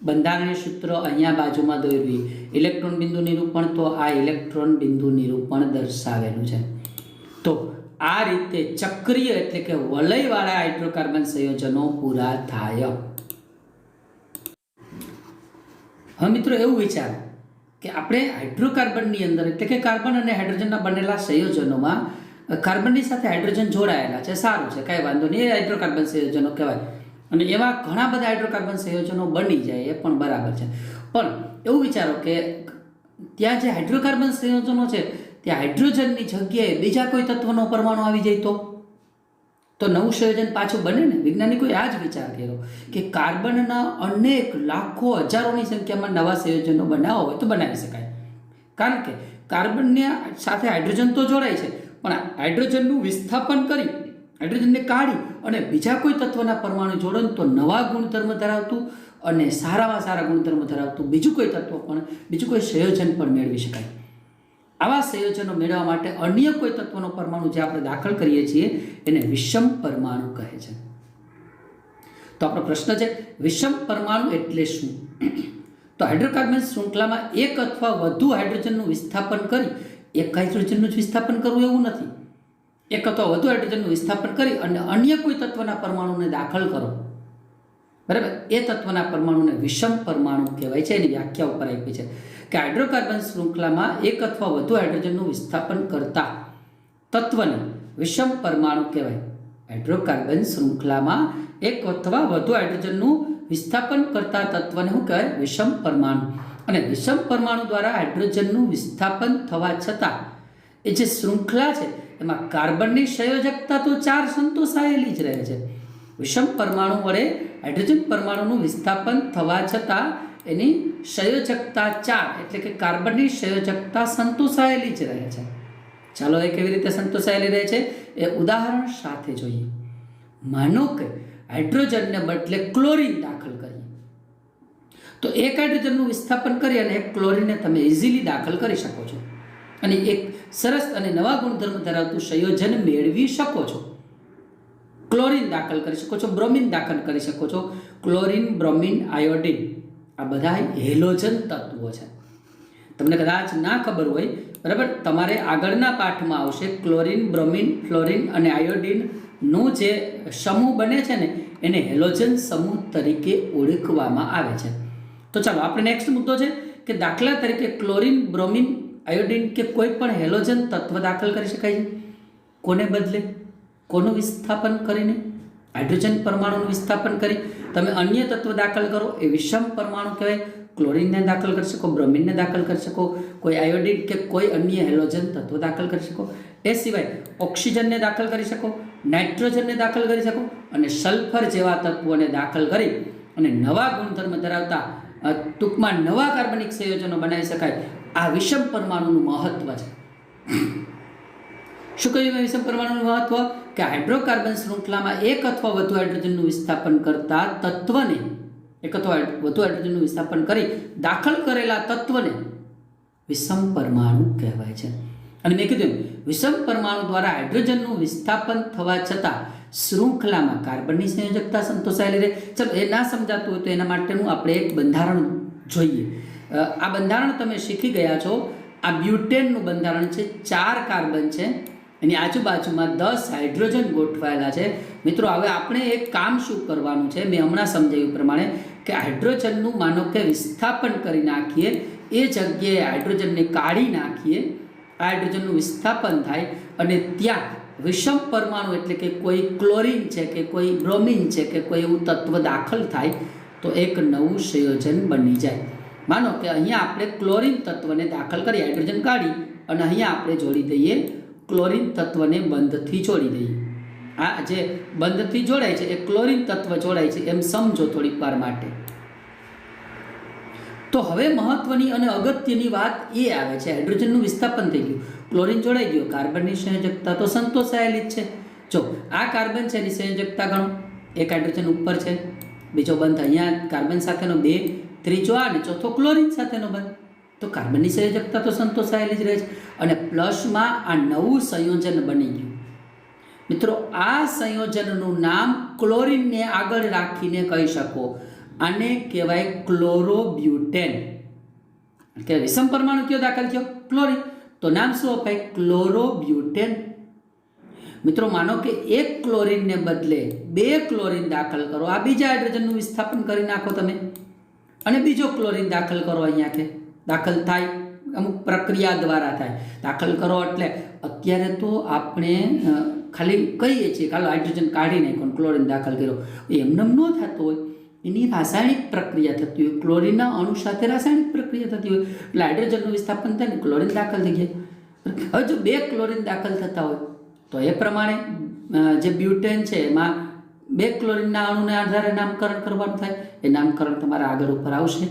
બંધારણીય સૂત્ર અહીંયા બાજુમાં દોર્યું. ઇલેક્ટ્રોન બિંદુ નિરૂપણ, તો આ ઇલેક્ટ્રોન બિંદુ નિરૂપણ દર્શાવેલું છે. તો આ રીતે ચક્રીય એટલે કે વલયવાળા હાઇડ્રોકાર્બન સંયોજનો પૂરા થાય. હવે મિત્રો એવું વિચારો કે આપણે હાઇડ્રોકાર્બનની અંદર એટલે કે કાર્બન અને હાઇડ્રોજનના બનેલા સંયોજનોમાં કાર્બનની સાથે હાઇડ્રોજન જોડાયેલા છે, સારું છે, કાંઈ વાંધો નહીં, એ હાઇડ્રોકાર્બન સંયોજનો કહેવાય. અને એવા ઘણા બધા હાઇડ્રોકાર્બન સંયોજનો બની જાય, એ પણ બરાબર છે. પણ એવું વિચારો કે ત્યાં જે હાઇડ્રોકાર્બન સંયોજનો છે ત્યાં હાઇડ્રોજનની જગ્યાએ બીજા કોઈ તત્વનો પરમાણુ આવી જાય તો નવું સંયોજન પાછું બને ને. વૈજ્ઞાનિકોએ આ જ વિચાર કર્યો કે કાર્બનના અનેક લાખો હજારોની સંખ્યામાં નવા સંયોજનો બનાવવા હોય તો બનાવી શકાય. કારણ કે કાર્બનની સાથે હાઇડ્રોજન તો જોડાય છે, પણ હાઇડ્રોજનનું વિસ્થાપન કરી, હાઇડ્રોજનને કાઢી અને બીજા કોઈ તત્વના પરમાણુ જોડો તો નવા ગુણધર્મ ધરાવતું અને સારામાં સારા ગુણધર્મ ધરાવતું બીજું કોઈ તત્વ પણ, બીજું કોઈ સંયોજન પણ મેળવી શકાય. આવા સંયોજનો મેળવવા માટે અન્ય કોઈ તત્વનો પરમાણુ જે આપણે દાખલ કરીએ છીએ એને વિષમ પરમાણુ કહે છે. તો આપણો પ્રશ્ન છે, વિષમ પરમાણુ એટલે શું? તો હાઇડ્રોકાર્બન શૃંખલામાં એક અથવા વધુ હાઇડ્રોજનનું વિસ્થાપન કરી, એક હાઇડ્રોજનનું જ વિસ્થાપન કરવું એવું નથી, એક અથવા વધુ હાઇડ્રોજનનું વિસ્થાપન કરી અને અન્ય કોઈ તત્વના પરમાણુને દાખલ કરો, બરાબર. એ તત્વના પરમાણુને વિષમ પરમાણુ કહેવાય છે. એની વ્યાખ્યા ઉપર આપી છે કે હાઇડ્રોકાર્બન શૃંખલામાં એક અથવા વધુ હાઇડ્રોજનનું વિસ્થાપન કરતા તત્વને વિષમ પરમાણુ કહેવાય. હાઇડ્રોકાર્બન શૃંખલામાં એક અથવા વધુ હાઇડ્રોજનનું વિસ્થાપન કરતા તત્વને શું કહેવાય? વિષમ પરમાણુ. અને વિષમ પરમાણુ દ્વારા હાઇડ્રોજનનું વિસ્થાપન થવા છતાં એ જે શૃંખલા છે એમાં કાર્બનની સંયોજકતા તો 4 સંતોષાયેલી જ રહે છે. વિષમ પરમાણુ વડે હાઇડ્રોજન પરમાણુનું વિસ્થાપન થવા છતાં એની સંયોજકતા 4 એટલે કે કાર્બનની સંયોજકતા સંતોષાયેલી જ રહે છે. ચાલો એ કેવી રીતે સંતોષાયેલી રહે છે એ ઉદાહરણ સાથે જોઈએ. માનો કે હાઇડ્રોજનને બદલે ક્લોરીન દાખલ કરીએ તો એક હાઇડ્રોજનનું વિસ્થાપન કરી અને એક ક્લોરીનને તમે ઇઝીલી દાખલ કરી શકો છો અને એક સરસ અને નવા ગુણધર્મ ધરાવતું સંયોજન મેળવી શકો છો. ક્લોરીન દાખલ કરી શકો છો, બ્રોમિન દાખલ કરી શકો છો. ક્લોરીન, બ્રોમિન, આયોડિન આ બધા હેલોજન તત્વો છે. તમને કદાચ ના ખબર હોય, બરાબર, તમારે આગળના પાઠમાં આવશે ક્લોરીન, બ્રોમિન, ફ્લોરિન અને આયોડિનનો જે સમૂહ બને છે ને એને હેલોજન સમૂહ તરીકે ઓળખવામાં આવે છે. તો ચાલો આપણે નેક્સ્ટ મુદ્દો છે કે દાખલા તરીકે ક્લોરીન, બ્રોમિન, આયોડિન કે કોઈ પણ હેલોજન તત્વ દાખલ કરી શકાય છે. કોને બદલે? કોનું વિસ્થાપન કરીને? હાઇડ્રોજન પરમાણુનું વિસ્થાપન કરી તમે અન્ય તત્વ દાખલ કરો એ વિષમ પરમાણુ કહેવાય. ક્લોરીનને દાખલ કરી શકો, બ્રોમિનને દાખલ કરી શકો, કોઈ આયોડિન કે કોઈ અન્ય હેલોજન તત્વ દાખલ કરી શકો. એ સિવાય ઓક્સિજનને દાખલ કરી શકો, નાઇટ્રોજનને દાખલ કરી શકો અને સલ્ફર જેવા તત્વોને દાખલ કરી અને નવા ગુણધર્મ ધરાવતા ટૂંકમાં નવા કાર્બનિક સંયોજનો બનાવી શકાય. આ વિષમ પરમાણુનું મહત્વ છે. શું કહ્યું મેં વિષમ પરમાણુનું મહત્વ? કે હાઇડ્રોકાર્બન શૃંખલામાં એક અથવા વધુ હાઇડ્રોજનનું વિસ્થાપન કરતા તત્વને, એક અથવા વધુ હાઇડ્રોજનનું વિસ્થાપન કરી દાખલ કરેલા તત્વને વિષમ પરમાણુ કહેવાય છે. અને મેં કીધું વિષમ પરમાણુ દ્વારા હાઇડ્રોજનનું વિસ્થાપન થવા છતાં શૃંખલામાં કાર્બનની સંયોજકતા સંતોષાયેલી રહે. ચલો એ ના સમજાતું હોય તો એના માટેનું આપણે એક બંધારણ જોઈએ. આ બંધારણ તમે શીખી ગયા છો. આ બ્યુટેનનું બંધારણ છે. 4 કાર્બન છે, એની આજુબાજુમાં 10 હાઇડ્રોજન ગોઠવાયેલા છે. મિત્રો હવે આપણે એક કામ શું કરવાનું છે, મેં હમણાં સમજાવ્યું પ્રમાણે કે હાઇડ્રોજનનું માનો કે વિસ્થાપન કરી નાખીએ, એ જગ્યાએ હાઇડ્રોજનને કાઢી નાખીએ, આ હાઇડ્રોજનનું વિસ્થાપન થાય અને ત્યાં વિષમ પરમાણુ એટલે કે કોઈ ક્લોરીન છે કે કોઈ બ્રોમિન છે કે કોઈ એવું તત્વ દાખલ થાય તો એક નવું સંયોજન બની જાય. માનો કે અહીંયા આપણે ક્લોરીન તત્વને દાખલ કરી હાઇડ્રોજન કાઢી અને અહીંયા આપણે જોડી દઈએ ક્લોરીન તત્વને બંધથી જોડી દઈએ. આ જે બંધથી જોડાય છે એ ક્લોરીન તત્વ જોડાય છે એમ સમજો થોડીક વાર માટે. તો હવે મહત્વની અને અગત્યની વાત એ આવે છે, હાઇડ્રોજનનું વિસ્થાપન થઈ ગયું, ક્લોરીન જોડાઈ ગયો, કાર્બનની સંયોજકતા તો સંતોષાયેલી જ છે. જો આ કાર્બન છે એની સંયોજકતા ગણો, એક હાઇડ્રોજન ઉપર છે, બીજો બંધ અહીંયા કાર્બન સાથેનો 2, ત્રીજો આ અને ચોથો ક્લોરીન સાથેનો બંધ. તો કાર્બનની સંયોજકતા તો સંતોષાયેલી જ રહે છે અને પ્લસમાં આ નવું સંયોજન બની ગયું. મિત્રો આ સંયોજનનું નામ ક્લોરીનને આગળ રાખીને કહી શકો. આને કહેવાય ક્લોરોબ્યુટેન. કે વિષમ પરમાણુ કયો દાખલ થયો? ક્લોરીન. તો નામ શું અપાય? ક્લોરોબ્યુટેન. મિત્રો માનો કે એક ક્લોરીનને બદલે 2 ક્લોરીન દાખલ કરો, આ બીજા હાઇડ્રોજનનું વિસ્થાપન કરી નાખો તમે અને બીજો ક્લોરીન દાખલ કરો. અહીંયા કે દાખલ થાય અમુક પ્રક્રિયા દ્વારા થાય. દાખલ કરો એટલે અત્યારે તો આપણે ખાલી કહીએ છીએ ચાલો હાઇડ્રોજન કાઢી નાખ્યો, ક્લોરીન દાખલ કર્યો. એમને ન થતું હોય, એની રાસાયણિક પ્રક્રિયા થતી હોય, ક્લોરીનના અણુ સાથે રાસાયણિક પ્રક્રિયા થતી હોય એટલે હાઇડ્રોજનનું વિસ્થાપન થાય ને ક્લોરીન દાખલ થઈ ગયા. હવે જો 2 ક્લોરીન દાખલ થતા હોય તો એ પ્રમાણે જે બ્યુટેન છે એમાં 2 ક્લોરીનના અણુને આધારે નામકરણ કરવાનું થાય. એ નામકરણ તમારા આગળ ઉપર આવશે,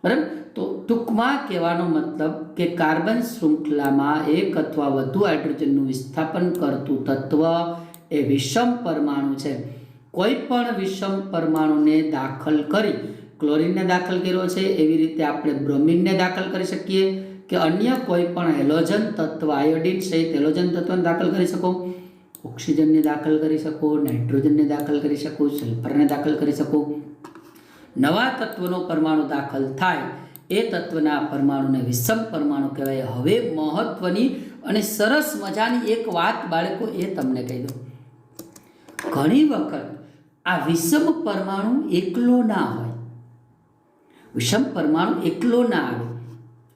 બરાબર. તો ટૂંકમાં કહેવાનો મતલબ કે કાર્બન શૃંખલામાં એક અથવા વધુ હાઇડ્રોજનનું વિસ્થાપન કરતું તત્વ એ વિષમ પરમાણુ છે. કોઈ પણ વિષમ પરમાણુને દાખલ કરી, ક્લોરીનને દાખલ કર્યો છે એવી રીતે આપણે બ્રોમિનને દાખલ કરી શકીએ કે અન્ય કોઈ પણ હેલોજન તત્વ, આયોડિન સહિત હેલોજન તત્વને દાખલ કરી શકો, ઓક્સિજનને દાખલ કરી શકો, નાઇટ્રોજનને દાખલ કરી શકો, સલ્ફરને દાખલ કરી શકો. નવા તત્વનો પરમાણુ દાખલ થાય એ તત્વના પરમાણુને વિષમ પરમાણુ કહેવાય. હવે મહત્વની અને સરસ મજાની એક વાત બાળકો એ તમને કહી દઉં. ઘણી વખત આ વિષમ પરમાણુ એકલો ના હોય, વિષમ પરમાણુ એકલો ના આવે.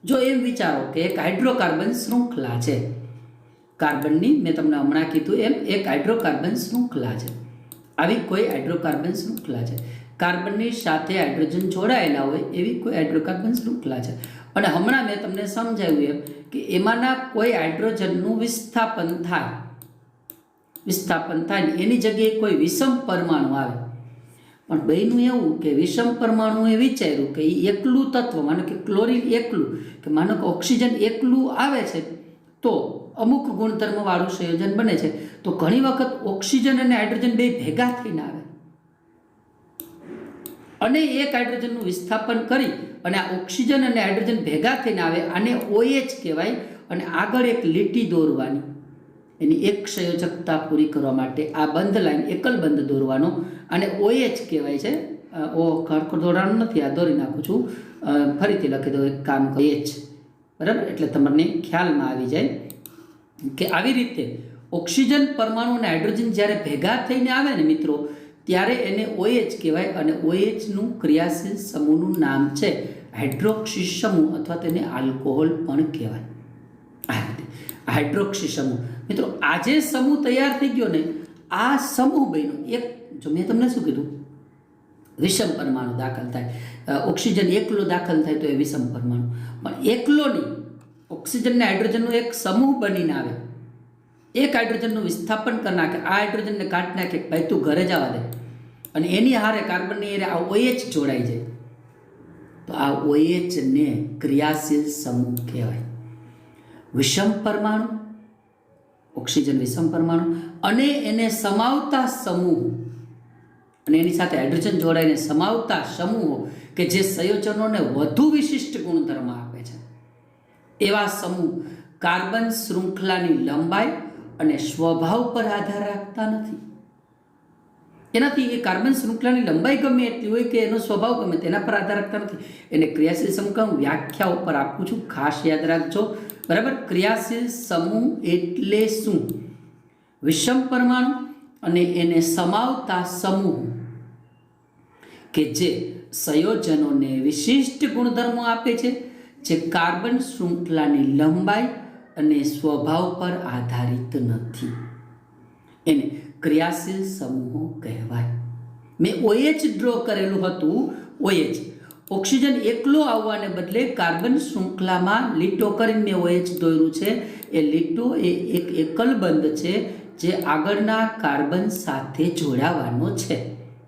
જો એમ વિચારો કે એક હાઇડ્રોકાર્બન શૃંખલા છે, કાર્બનની મેં તમને હમણાં કીધું એમ એક હાઇડ્રોકાર્બન શૃંખલા છે. આવી કોઈ હાઇડ્રોકાર્બન શૃંખલા છે, કાર્બનની સાથે હાઇડ્રોજન જોડાયેલા હોય એવી કોઈ હાઇડ્રોકાર્બન શૃંખલા છે. અને હમણાં મેં તમને સમજાવ્યું એમ કે એમાંના કોઈ હાઇડ્રોજનનું વિસ્થાપન થાય ને એની જગ્યાએ કોઈ વિષમ પરમાણુ આવે. પણ બેનું એવું કે વિષમ પરમાણુએ વિચાર્યું કે એ એકલું તત્વ, માનો કે ક્લોરીન એકલું, કે માનો કે ઓક્સિજન એકલું આવે છે તો અમુક ગુણધર્મવાળું સંયોજન બને છે. તો ઘણી વખત ઓક્સિજન અને હાઇડ્રોજન બે ભેગા થઈને આવે અને એક હાઇડ્રોજનનું વિસ્થાપન કરી અને આ ઓક્સિજન અને હાઇડ્રોજન ભેગા થઈને આવે, આને OH કહેવાય. અને આગળ એક લીટી દોરવાની, એની એક સંયોજકતા પૂરી કરવા માટે આ બંધ લાઈન એકલ બંધ દોરવાનો, અને OH કહેવાય છે. ખડખડ દોરવાનું નથી, આ દોરી નાખું છું, ફરીથી લખી દો એક કામ H, બરાબર? એટલે તમને ખ્યાલમાં આવી જાય કે આવી રીતે ઓક્સિજન પરમાણુ અને હાઇડ્રોજન જ્યારે ભેગા થઈને આવે ને મિત્રો, ત્યારે એને OH કહેવાય. અને OHનું ક્રિયાશીલ સમૂહનું નામ છે હાઇડ્રોક્સી સમૂહ, અથવા તેને આલ્કોહોલ પણ કહેવાય. આ રીતે હાઇડ્રોક્સી સમૂહ. મિત્રો આ જે સમૂહ તૈયાર થઈ ગયો ને, આ સમૂહ બન્યો એક. જો મેં તમને શું કીધું, વિષમ પરમાણુ દાખલ થાય, ઓક્સિજન એકલો દાખલ થાય તો એ વિષમ પરમાણુ, પણ એકલો નહીં, ઓક્સિજન ને હાઇડ્રોજનનું એક સમૂહ બનીને આવે. એક હાઇડ્રોજનનું વિસ્થાપન કરી નાખે, આ હાઇડ્રોજનને કાઢી નાખે, ભાઈ તું ઘરે જવા દે, અને એની હારે કાર્બનની હારે આ OH જોડાઈ જાય, તો આ OH ને ક્રિયાશીલ સમૂહ કહેવાય. વિષમ પરમાણુ, ઓક્સિજન વિષમ પરમાણુ, અને એને સમાવતા સમૂહ, અને એની સાથે હાઇડ્રોજન જોડાઈને સમાવતા સમૂહો કે જે સંયોજનોને વધુ વિશિષ્ટ ગુણધર્મ આપે છે, એવા સમૂહ કાર્બન શૃંખલાની લંબાઈ અને સ્વભાવ પર આધાર રાખતા નથી. એનાથી એ કાર્બન શૃંખલાની લંબાઈ ગમે એટલી હોય કે એનો સ્વભાવ ગમે તેના પર આધાર રાખતા નથી. એને ક્રિયાશીલ સમૂહ હું વ્યાખ્યા ઉપર આપું છું, ખાસ યાદ રાખજો, બરાબર? ક્રિયાશીલ સમૂહ એટલે શું? વિષમ પરમાણુ અને એને સમાવતા સમૂહ કે જે સંયોજનોને વિશિષ્ટ ગુણધર્મો આપે છે, જે કાર્બન શૃંખલાની લંબાઈ અને સ્વભાવ પર આધારિત નથી, એને ક્રિયાશીલ સમૂહો કહેવાય. મેં OH ડ્રો કરેલું હતું. OH ઓક્સિજન એકલો આવવાને બદલે કાર્બન શૃંખલામાં લીટો કરીને મેં OH દોર્યું છે. એ લીટો એ એક એકલ બંધ છે જે આગળના કાર્બન સાથે જોડાવાનો છે,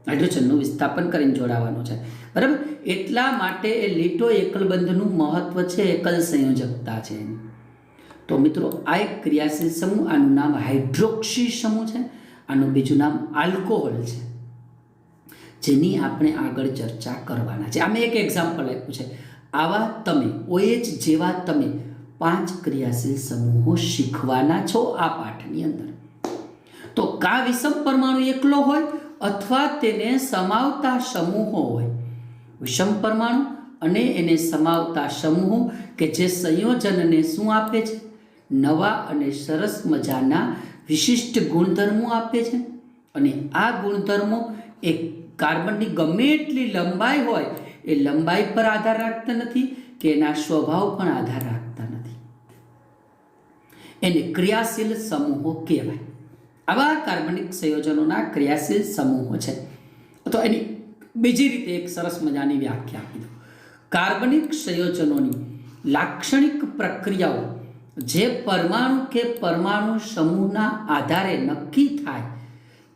હાઇડ્રોજનનું વિસ્થાપન કરીને જોડાવાનો છે, બરાબર? એટલા માટે એ લીટો એકલ બંધનું મહત્વ છે, એકલ સંયોજકતા છે. તો મિત્રો આ એક ક્રિયાશીલ સમૂહ, આનું નામ હાઇડ્રોક્સી સમૂહ છે, આનું બીજું નામ આલ્કોહોલ છે, જેની આપણે આગળ ચર્ચા કરવાના છે. આમાં એક એક્ઝામ્પલ આપ્યું છે. આવા તમે OH જેવા તમે 5 ક્રિયાશીલ સમૂહો શીખવાના છો આ પાઠની અંદર. તો કા વિષમ પરમાણુ એકલો હોય અથવા તેને સમાવતા સમૂહો હોય. વિષમ પરમાણુ અને એને સમાવતા સમૂહો કે જે સંયોજનને શું આપે છે? નવા અને સરસ મજાના વિશિષ્ટ ગુણધર્મો આપે છે. અને આ ગુણધર્મો એ કાર્બનની ગમે એટલી લંબાઈ હોય એ લંબાઈ પર આધાર રાખતા નથી કે એના સ્વભાવ પણ આધાર રાખતા નથી. એને ક્રિયાશીલ સમૂહો કહેવાય. આવા કાર્બનિક સંયોજનોના ક્રિયાશીલ સમૂહો છે. તો એની બીજી રીતે એક સરસ મજાની વ્યાખ્યા આપી દો. કાર્બનિક સંયોજનોની લાક્ષણિક પ્રક્રિયાઓ જે પરમાણુ કે પરમાણુ સમૂહના આધારે નક્કી થાય,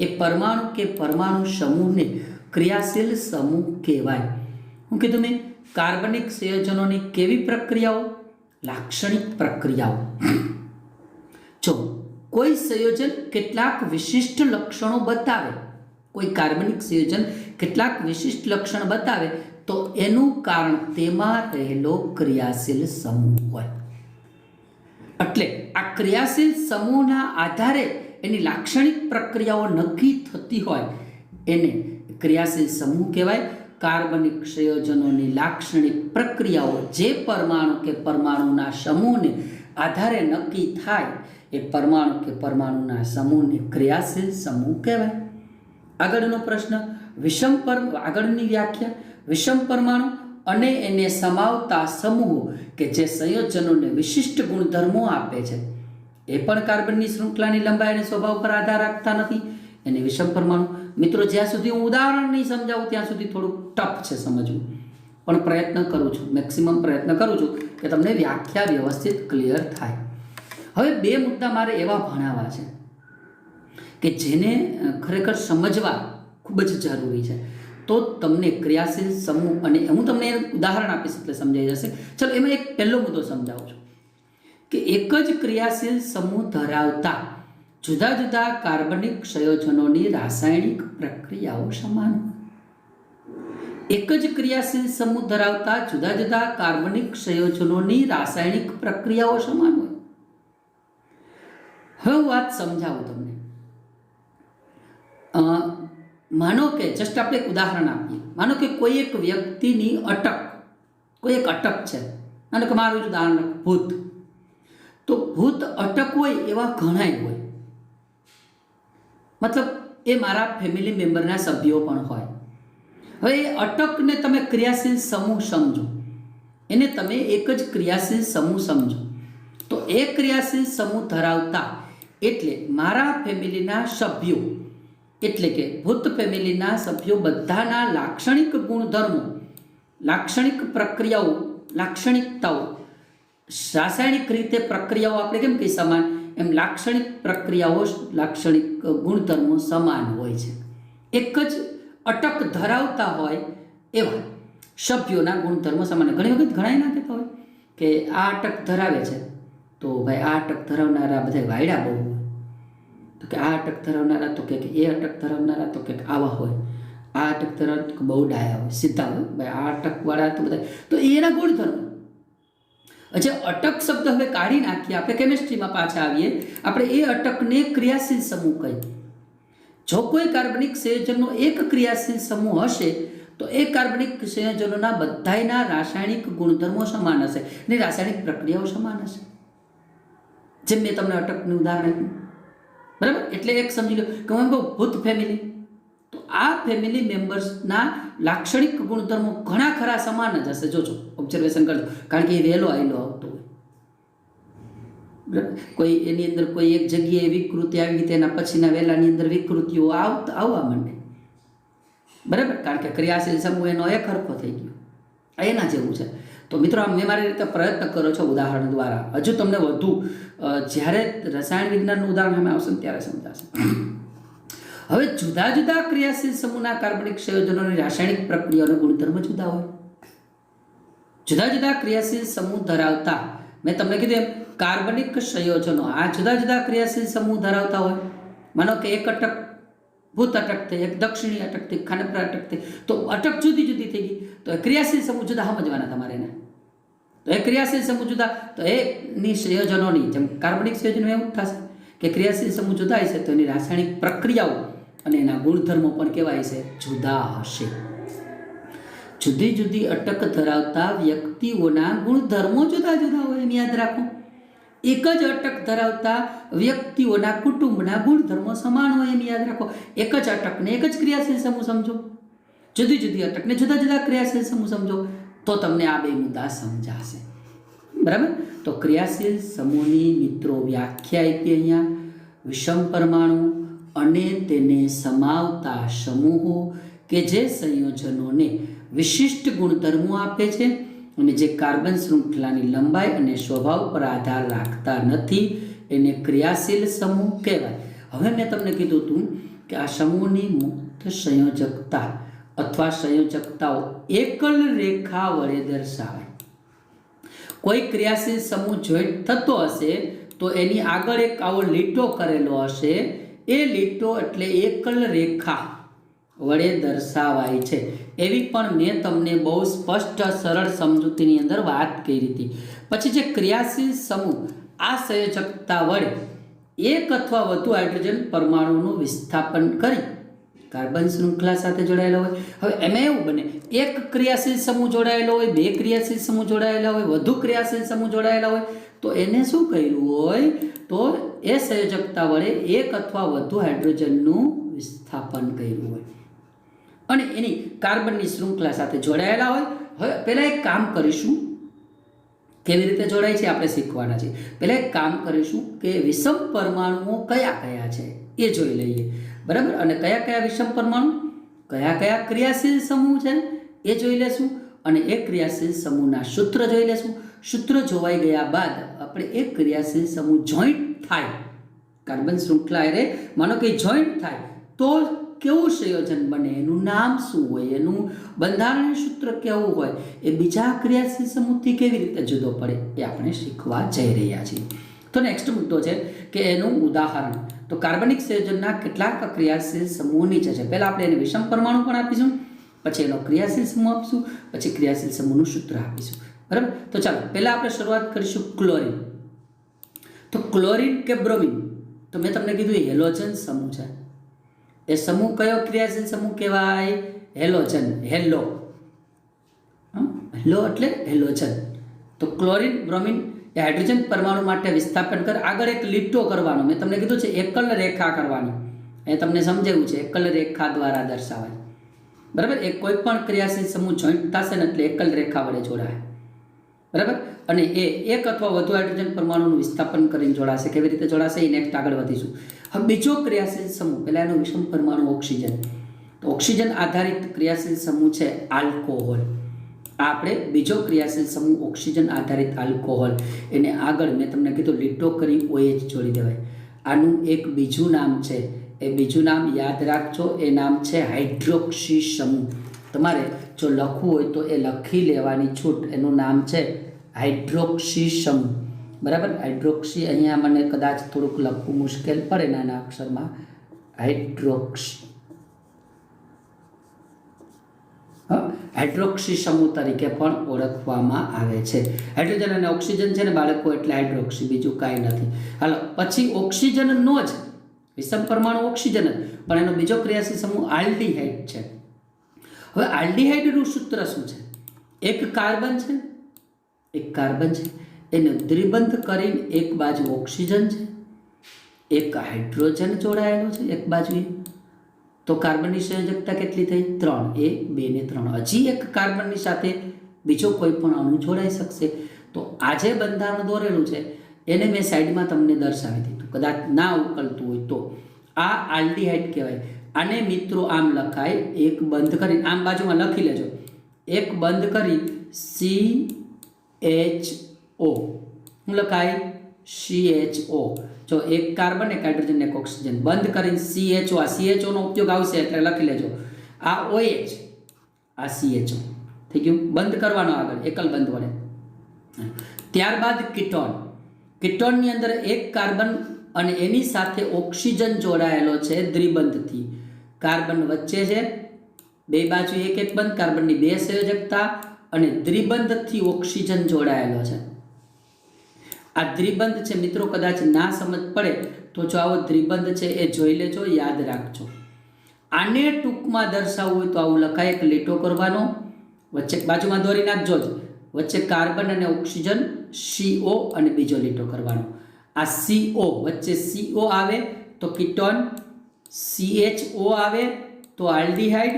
એ પરમાણુ કે પરમાણુ સમૂહને ક્રિયાશીલ સમૂહ કહેવાય. હું કીધું મેં, કાર્બનિક સંયોજનોની કેવી પ્રક્રિયાઓ? લાક્ષણિક પ્રક્રિયાઓ. જો કોઈ સંયોજન કેટલાક વિશિષ્ટ લક્ષણો બતાવે, કોઈ કાર્બનિક સંયોજન કેટલાક વિશિષ્ટ લક્ષણ બતાવે તો એનું કારણ તેમાં રહેલો ક્રિયાશીલ સમૂહ હોય. એટલે આ ક્રિયાશીલ સમૂહના આધારે એની લાક્ષણિક પ્રક્રિયાઓ નક્કી થતી હોય એને ક્રિયાશીલ સમૂહ કહેવાય. કાર્બનિક સંયોજનોની લાક્ષણિક પ્રક્રિયાઓ જે પરમાણુ કે પરમાણુના સમૂહને આધારે નક્કી થાય એ પરમાણુ કે પરમાણુના સમૂહને ક્રિયાશીલ સમૂહ કહેવાય. આગળનો પ્રશ્ન, આગળની વ્યાખ્યા, વિષમ પરમાણુ અને એને સમાવતા સમૂહો કે જે સંયોજનોને વિશિષ્ટ ગુણધર્મો આપે છે, એ પણ કાર્બનની શૃંખલાની લંબાઈ અને સ્વભાવ પર આધાર રાખતા નથી, એને વિષમ પરમાણુ. મિત્રો જ્યાં સુધી હું ઉદાહરણ નહીં સમજાવું ત્યાં સુધી થોડું ટફ છે સમજવું, પણ પ્રયત્ન કરું છું, મેક્સિમમ પ્રયત્ન કરું છું કે તમને વ્યાખ્યા વ્યવસ્થિત ક્લિયર થાય. હવે બે મુદ્દા મારે એવા ભણાવવા છે કે જેને ખરેખર સમજવા ખૂબ જ જરૂરી છે. તો તમને ક્રિયાશીલ સમૂહ, અને હું તમને ઉદાહરણ આપીશ એટલે સમજાઈ જશે. ચલો એમાં એક પહેલો મુદ્દો સમજાવું છું કે એક જ ક્રિયાશીલ સમૂહ ધરાવતા જુદા જુદા કાર્બનિક સંયોજનોની રાસાયણિક પ્રક્રિયાઓ સમાન હોય. એક જ ક્રિયાશીલ સમૂહ ધરાવતા જુદા જુદા કાર્બનિક સંયોજનોની રાસાયણિક પ્રક્રિયાઓ સમાન હોય. હવે હું વાત સમજાવું તમને. માનો કે જસ્ટ આપણે એક ઉદાહરણ આપીએ. માનો કે કોઈ એક વ્યક્તિની અટક, કોઈ એક અટક છે, માનો કે મારું જ ઉદાહરણ ભૂત. તો ભૂત અટક હોય એવા ઘણાય હોય, મતલબ એ મારા ફેમિલી મેમ્બરના સભ્યો પણ હોય. હવે એ અટકને તમે ક્રિયાશીલ સમૂહ સમજો, એને તમે એક જ ક્રિયાશીલ સમૂહ સમજો. તો એ ક્રિયાશીલ સમૂહ ધરાવતા એટલે મારા ફેમિલીના સભ્યો, એટલે કે ભૂત ફેમિલીના સભ્યો બધાના લાક્ષણિક ગુણધર્મો, લાક્ષણિક પ્રક્રિયાઓ, લાક્ષણિકતાઓ, રાસાયણિક રીતે પ્રક્રિયાઓ આપણે કેમ કહી સમાન, એમ લાક્ષણિક પ્રક્રિયાઓ, લાક્ષણિક ગુણધર્મો સમાન હોય છે. એક જ અટક ધરાવતા હોય એવા સભ્યોના ગુણધર્મો સમાન. ઘણી વખત ઘણા ના કહેતા હોય કે આ અટક ધરાવે છે, તો ભાઈ આ અટક ધરાવનારા બધા વાયડા બહુ હોય, તો કે આ અટક ધરાવનારા, તો કે એ અટક ધરાવનારા તો કે આવા હોય, આ અટક ધરાવનારા બહુ ડાયા હોય, સીધા હોય, ભાઈ આ અટકવાળા તો બધા, તો એના ગુણધર્મો. અચ્છા, અટક શબ્દ હવે કાઢી નાખીએ, આપણે કેમિસ્ટ્રીમાં પાછા આવીએ. આપણે એ અટકને ક્રિયાશીલ સમૂહ કહીએ. જો કોઈ કાર્બનિક સંયોજનનો એક ક્રિયાશીલ સમૂહ હશે તો એ કાર્બનિક સંયોજનોના બધાયના રાસાયણિક ગુણધર્મો સમાન હશે અને રાસાયણિક પ્રક્રિયાઓ સમાન હશે. જેમ મેં તમને અટકનું ઉદાહરણ આપ્યું, બરાબર? એટલે એક સમજી લો કે હું કહું ભૂત ફેમિલી, તો આ ફેમિલી મેમ્બર્સના લાક્ષણિક ગુણધર્મો ઘણા ખરા સમાન જ હશે. જોજો, ઓબ્ઝર્વેશન કરજો, કારણ કે એ વહેલો આવેલો આવતો હોય. કોઈ એની અંદર કોઈ એક જગ્યાએ વિકૃતિ આવી, તેના પછીના વહેલાની અંદર વિકૃતિઓ આવવા માંડે, બરાબર? કારણ કે ક્રિયાશીલ સમૂહ એનો એક હરખો થઈ ગયો. એના જેવું છે. તો મિત્રો, મેં મારી રીતે પ્રયત્ન કરો છો ઉદાહરણ દ્વારા. હજુ તમને વધુ જ્યારે રસાયણ વિજ્ઞાનનું ઉદાહરણ અમે આવશે ત્યારે સમજાશે. હવે જુદા જુદા ક્રિયાશીલ સમૂહના કાર્બનિક સંયોજનોની રાસાયણિક પ્રક્રિયાઓનો ગુણધર્મ જુદા હોય. જુદા જુદા ક્રિયાશીલ સમૂહ ધરાવતા, મેં તમને કીધું એમ, કાર્બનિક સંયોજનો આ જુદા જુદા ક્રિયાશીલ સમૂહ ધરાવતા હોય. માનો કે એક અટક ભૂત અટક થઈ, એક દક્ષિણી અટક થઈ, ખાનપરા અટક થઈ, તો અટક જુદી જુદી થઈ ગઈ. તો ક્રિયાશીલ સમૂહ જુદા સમજવાના તમારે એને. તો એ ક્રિયાશીલ સમૂહ જુદા, તો એની સંયોજનોની જેમ કાર્બનિક સંયોજનો એવું થશે કે ક્રિયાશીલ સમૂહ જુદા હશે તો એની રાસાયણિક પ્રક્રિયાઓ અને એના ગુણધર્મો પણ કેવાય છે, જુદા હશે. જુદી જુદી અટક ધરાવતા વ્યક્તિઓના ગુણધર્મો જુદા જુદા હોય, એમ યાદ રાખો. એક જ અટક ધરાવતા વ્યક્તિઓના કુટુંબના ગુણધર્મો સમાન હોય, એમ યાદ રાખો. એક જ અટકને એક જ ક્રિયાશીલ સમૂહ સમજો, જુદી જુદી અટકને જુદા જુદા ક્રિયાશીલ સમૂહ સમજો, તો તમને આ બે મુદ્દા સમજાશે, બરાબર? તો ક્રિયાશીલ સમૂહની મિત્રો વ્યાખ્યા આપી અહીંયા: વિષમ પરમાણુ અને તેને સમાવતા સમૂહો કે જે સંયોજનોને વિશિષ્ટ ગુણધર્મો આપે છે અને જે કાર્બન શૃંખલાની લંબાઈ અને સ્વભાવ પર આધાર રાખતા નથી, એને ક્રિયાશીલ સમૂહ કહેવાય. હવે મેં તમને કીધું હતું કે આ સમૂહની મુક્ત સંયોજકતા અથવા સંયોજકતાઓ એકલ રેખા વડે દર્શાવાય. કોઈ ક્રિયાશીલ સમૂહ જોઈન્ટ થતો હશે તો એની આગળ એક આવો લીટો કરેલો હશે, એ લીટો એટલે એકલ રેખા વડે દર્શાવાય છે. એવી પણ મેં તમને બહુ સ્પષ્ટ સરળ સમજૂતીની અંદર વાત કરી હતી. પછી જે ક્રિયાશીલ સમૂહ આ સંયોજકતા વડે એક અથવા વધુ હાઇડ્રોજન પરમાણુનું વિસ્થાપન કરી કાર્બન શૃંખલા સાથે જોડાયેલા હોય. હવે એમાં એવું બને, એક ક્રિયાશીલ સમૂહ જોડાયેલો હોય, બે ક્રિયાશીલ સમૂહ જોડાયેલા હોય, વધુ ક્રિયાશીલ સમૂહ જોડાયેલા હોય, તો એને શું કર્યું હોય, તો એ સંયોજકતા વડે એક અથવા વધુ હાઇડ્રોજનનું વિસ્થાપન કર્યું હોય અને એની કાર્બનની શૃંખલા સાથે જોડાયેલા હોય. હવે પહેલાં એક કામ કરીશું, કેવી રીતે જોડાય છે આપણે શીખવાના છે. પહેલાં એક કામ કરીશું કે વિષમ પરમાણુઓ કયા કયા છે એ જોઈ લઈએ. બરાબર. અને કયા કયા વિષમ પરમાણુ, કયા કયા ક્રિયાશીલ સમૂહ છે એ જોઈ લેશું, અને એ ક્રિયાશીલ સમૂહના સૂત્ર જોઈ લેશું. સૂત્ર જોવાઈ ગયા બાદ આપણે એક ક્રિયાશીલ સમૂહ જોઈન્ટ થાય, કાર્બન શૃંખલા અરે માનો કે જોઈન્ટ થાય તો કેવું સંયોજન બને, એનું નામ શું હોય, એનું બંધારણીય સૂત્ર કેવું હોય, એ બીજા ક્રિયાશીલ સમૂહથી કેવી રીતે જુદો પડે એ આપણે શીખવા જઈ રહ્યા છીએ. તો નેક્સ્ટ મુદ્દો છે કે એનું ઉદાહરણ. તો કાર્બનિક સંયોજનના કેટલાક ક્રિયાશીલ સમૂહ નીચે છે. પહેલાં આપણે એને વિષમ પરમાણુ પણ આપીશું, પછી એનો ક્રિયાશીલ સમૂહ આપીશું, પછી ક્રિયાશીલ સમૂહનું સૂત્ર આપીશું. બરાબર. તો ચાલો પહેલાં આપણે શરૂઆત કરીશું ક્લોરીન. તો ક્લોરીન કે બ્રોમિન, તો મેં તમને કીધું એ હેલોજન સમૂહ છે. એ સમૂહ કયો ક્રિયાશીલ સમૂહ કહેવાય? હેલોજન. હેલો હેલો એટલે હેલોજન. તો ક્લોરીન બ્રોમિન એ હાઇડ્રોજન પરમાણુ માટે વિસ્થાપન કર. આગળ એક લીટો કરવાનો, મેં તમને કીધું છે એકલ રેખા કરવાની, એ તમને સમજાવ્યું છે, એકલ રેખા દ્વારા દર્શાવાય. બરાબર. એ કોઈ પણ ક્રિયાશીલ સમૂહ જોઈન્ટ થશે ને એટલે એકલ રેખા વડે જોડાય. બરાબર. અને એ એક અથવા વધુ હાઇડ્રોજન પરમાણુનું વિસ્થાપન કરીને જોડાશે. કેવી રીતે જોડાશે એ નેક્સ્ટ આગળ વધીશું. હવે બીજો ક્રિયાશીલ સમૂહ, પહેલા એનો વિષમ પરમાણુ ઓક્સિજન. તો ઓક્સિજન આધારિત ક્રિયાશીલ સમૂહ છે આલ્કોહોલ. આપણે બીજો ક્રિયાશીલ સમૂહ ઓક્સિજન આધારિત આલ્કોહોલ, એને આગળ મેં તમને કીધું લીટો કરી OH જોડી દેવાય. આનું એક બીજું નામ છે, એ બીજું નામ યાદ રાખજો, એ નામ છે હાઇડ્રોક્સી સમૂહ. તમારે જો લખવું હોય તો એ લખી લેવાની છૂટ. એનું નામ છે હાઇડ્રોક્સી સમૂહ. બરાબર. હાઇડ્રોક્સી અહીંયા મને કદાચ થોડુંક લખવું મુશ્કેલ પડે નાના અક્ષરમાં. હાઇડ્રોક્સી હાઇડ્રોક્સી સમૂહ તરીકે પણ ઓળખવામાં આવે છે. હાઇડ્રોજન અને ઓક્સિજન છે ને બાળકો, એટલે હાઇડ્રોક્સી, બીજું કાંઈ નથી. હાલો પછી ઓક્સિજનનો જ વિષમ પરમાણુ ઓક્સિજન જ, પણ એનો બીજો ક્રિયાશીલ સમૂહ આલ્ડીહાઇડ છે. હવે આલ્ડીહાઇડનું સૂત્ર શું છે? એક કાર્બન છે, એને દ્વિબંધ કરીને એક બાજુ ઓક્સિજન છે, એક હાઇડ્રોજન જોડાયેલો છે એક બાજુએ, તો કાર્બનની સંયોજકતા કેટલી થઈ? 3. 1 2 ને 3. હજી એક કાર્બનની સાથે બીજો કોઈ પણ અણુ જોડાઈ શકશે. તો આ જે બંધારણ દોરેલું છે એને મેં સાઈડમાં તમને દર્શાવી દીધું, કદાચ ના ઉકલતું હોય તો. આ આલ્ડીહાઇડ કહેવાય. આને મિત્રો આમ લખાય, એક બંધ કરીને, આમ બાજુમાં લખી લેજો, એક બંધ કરી CHO. શું લખાય? CHO. જો એક કાર્બન, એક હાઇડ્રોજન, એક ઓક્સિજન, બંધ કરીને CHO. આ CHO નો ઉપયોગ આવશે એટલે લખી લેજો. આ OH, આ CHO. થઈ ગયું. બંધ કરવાનો આગળ એકલ બંધ વડે. ત્યારબાદ કીટોન. કીટોનની અંદર એક કાર્બન અને એની સાથે ઓક્સિજન જોડાયેલો છે દ્વિબંધથી. કાર્બન વચ્ચે છે, બે બાજુ એક એક બંધ, કાર્બનની 2 સંયોજકતા અને દ્વિબંધથી ઓક્સિજન જોડાયેલો છે. આ દ્વિબંધ છે મિત્રો, કદાચ ના સમજ પડે તો જો આવો દ્વિબંધ છે એ જોઈ લેજો, યાદ રાખજો. આને ટૂંકમાં દર્શાવવું હોય તો આવું લખાય, એક લીટો કરવાનો, વચ્ચે બાજુમાં દોરી નાખજો જ, વચ્ચે કાર્બન અને ઓક્સિજન CO અને બીજો લીટો કરવાનો. આ CO વચ્ચે CO આવે તો કીટોન, CHO આવે તો આલ્ડીહાઇડ.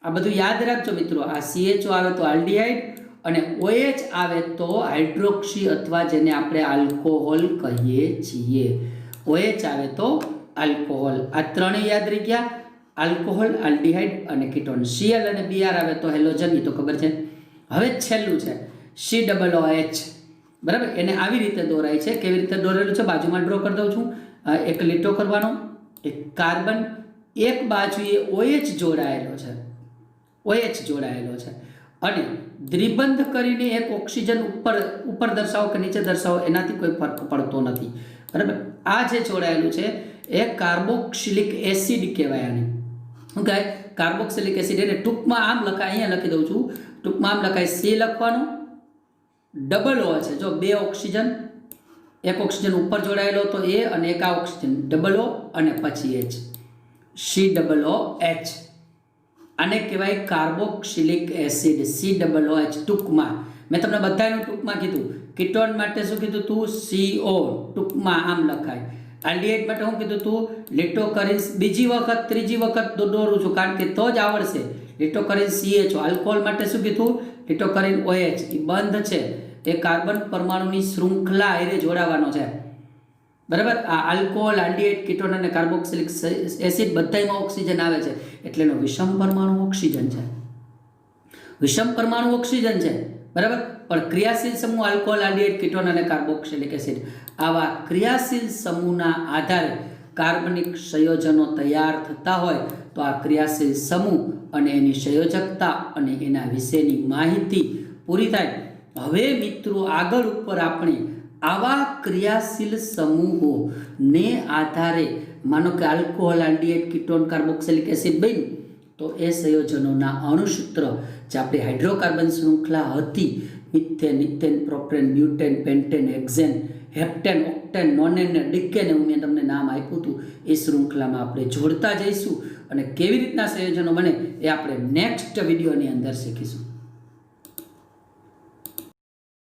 આ બધું યાદ રાખજો મિત્રો. આ CHO આવે તો આલ્ડીહાઇડ અને OH આવે તો હાઇડ્રોક્સી અથવા જેને આપણે આલ્કોહોલ કહીએ છીએ. OH આવે તો આલ્કોહોલ. આ ત્રણેય યાદ રહી ગયા, આલ્કોહોલ, આલ્ડીહાઇડ અને કીટોન. Cl અને Br આવે તો હેલોજન, એ તો ખબર છે. હવે છેલ્લું છે COOH. બરાબર. એને આવી રીતે દોરાય છે. કેવી રીતે દોરેલું છે બાજુમાં ડ્રો કરી દઉં છું. એક લીટો કરવાનો, એક કાર્બન, એક બાજુએ OH જોડાયેલો છે, અને દ્વિબંધ કરીને એક ઓક્સિજન ઉપર દર્શાવો કે નીચે દર્શાવો એનાથી કોઈ ફરક પડતો નથી. બરાબર. આ જે જોડાયેલું છે એ કાર્બોક્સિલિક એસિડ કહેવાય. આને શું કહેવાય? Carboxylic acid. એને ટૂંકમાં આમ લખાય, અહીંયા લખી દઉં છું, ટૂંકમાં આમ લખાય, C લખવાનું, ડબલ O છે. જો 2 ઓક્સિજન, એક ઓક્સિજન ઉપર જોડાયેલો તો A અને એક આ ઓક્સિજન, ડબલ O અને પછી H, COOH. આને કહેવાય કાર્બોક્સિલિક એસિડ, COOH. ટૂંકમાં મેં તમને બધાનું ટૂંકમાં કીધું. કીટોન માટે શું કીધું તું? CO, ટૂંકમાં આમ લખાય. આલ્ડીહાઇડ માટે શું કીધું તું? લીટો કરીને બીજી વખત ત્રીજી વખત દોરું છું કારણ કે તો જ આવડશે. લીટો કરીને CHO. આલ્કોહોલ માટે શું કીધું? લીટો કરીને OH. એ બંધ છે, એ કાર્બન પરમાણુની શૃંખલા હારે જોડાવાનો છે. બરાબર. આ આલ્કોહોલ, આલ્ડીહાઇડ, કીટોન અને કાર્બોક્સિલિક એસિડ બધામાં ઓક્સિજન આવે છે એટલે એનો વિષમ પરમાણુ ઓક્સિજન છે. વિષમ પરમાણુ ઓક્સિજન છે, બરાબર. પણ ક્રિયાશીલ સમૂહ આલ્કોહોલ, આલ્ડીહાઇડ, કીટોન અને કાર્બોક્સિલિક એસિડ, આવા ક્રિયાશીલ સમૂહના આધારે કાર્બનિક સંયોજનો તૈયાર થતા હોય તો આ ક્રિયાશીલ સમૂહ અને એની સંયોજકતા અને એના વિશેની માહિતી પૂરી થાય. હવે મિત્રો આગળ ઉપર આપણે આવા ક્રિયાશીલ સમૂહોને આધારે માનો કે alcohol, aldehyde, ketone, carboxylic acid બન્યું તો એ સંયોજનોના અણુસૂત્ર જે આપણી હાઇડ્રોકાર્બન શૃંખલા હતી, methane, ethane, propane, butane, pentane, hexane, heptane, octane, nonane ને ડિકેન, એવું મેં તમને નામ આપ્યું હતું. એ શૃંખલામાં આપણે જોડતા જઈશું અને કેવી રીતના સંયોજનો બને એ આપણે નેક્સ્ટ વિડીયોની અંદર શીખીશું.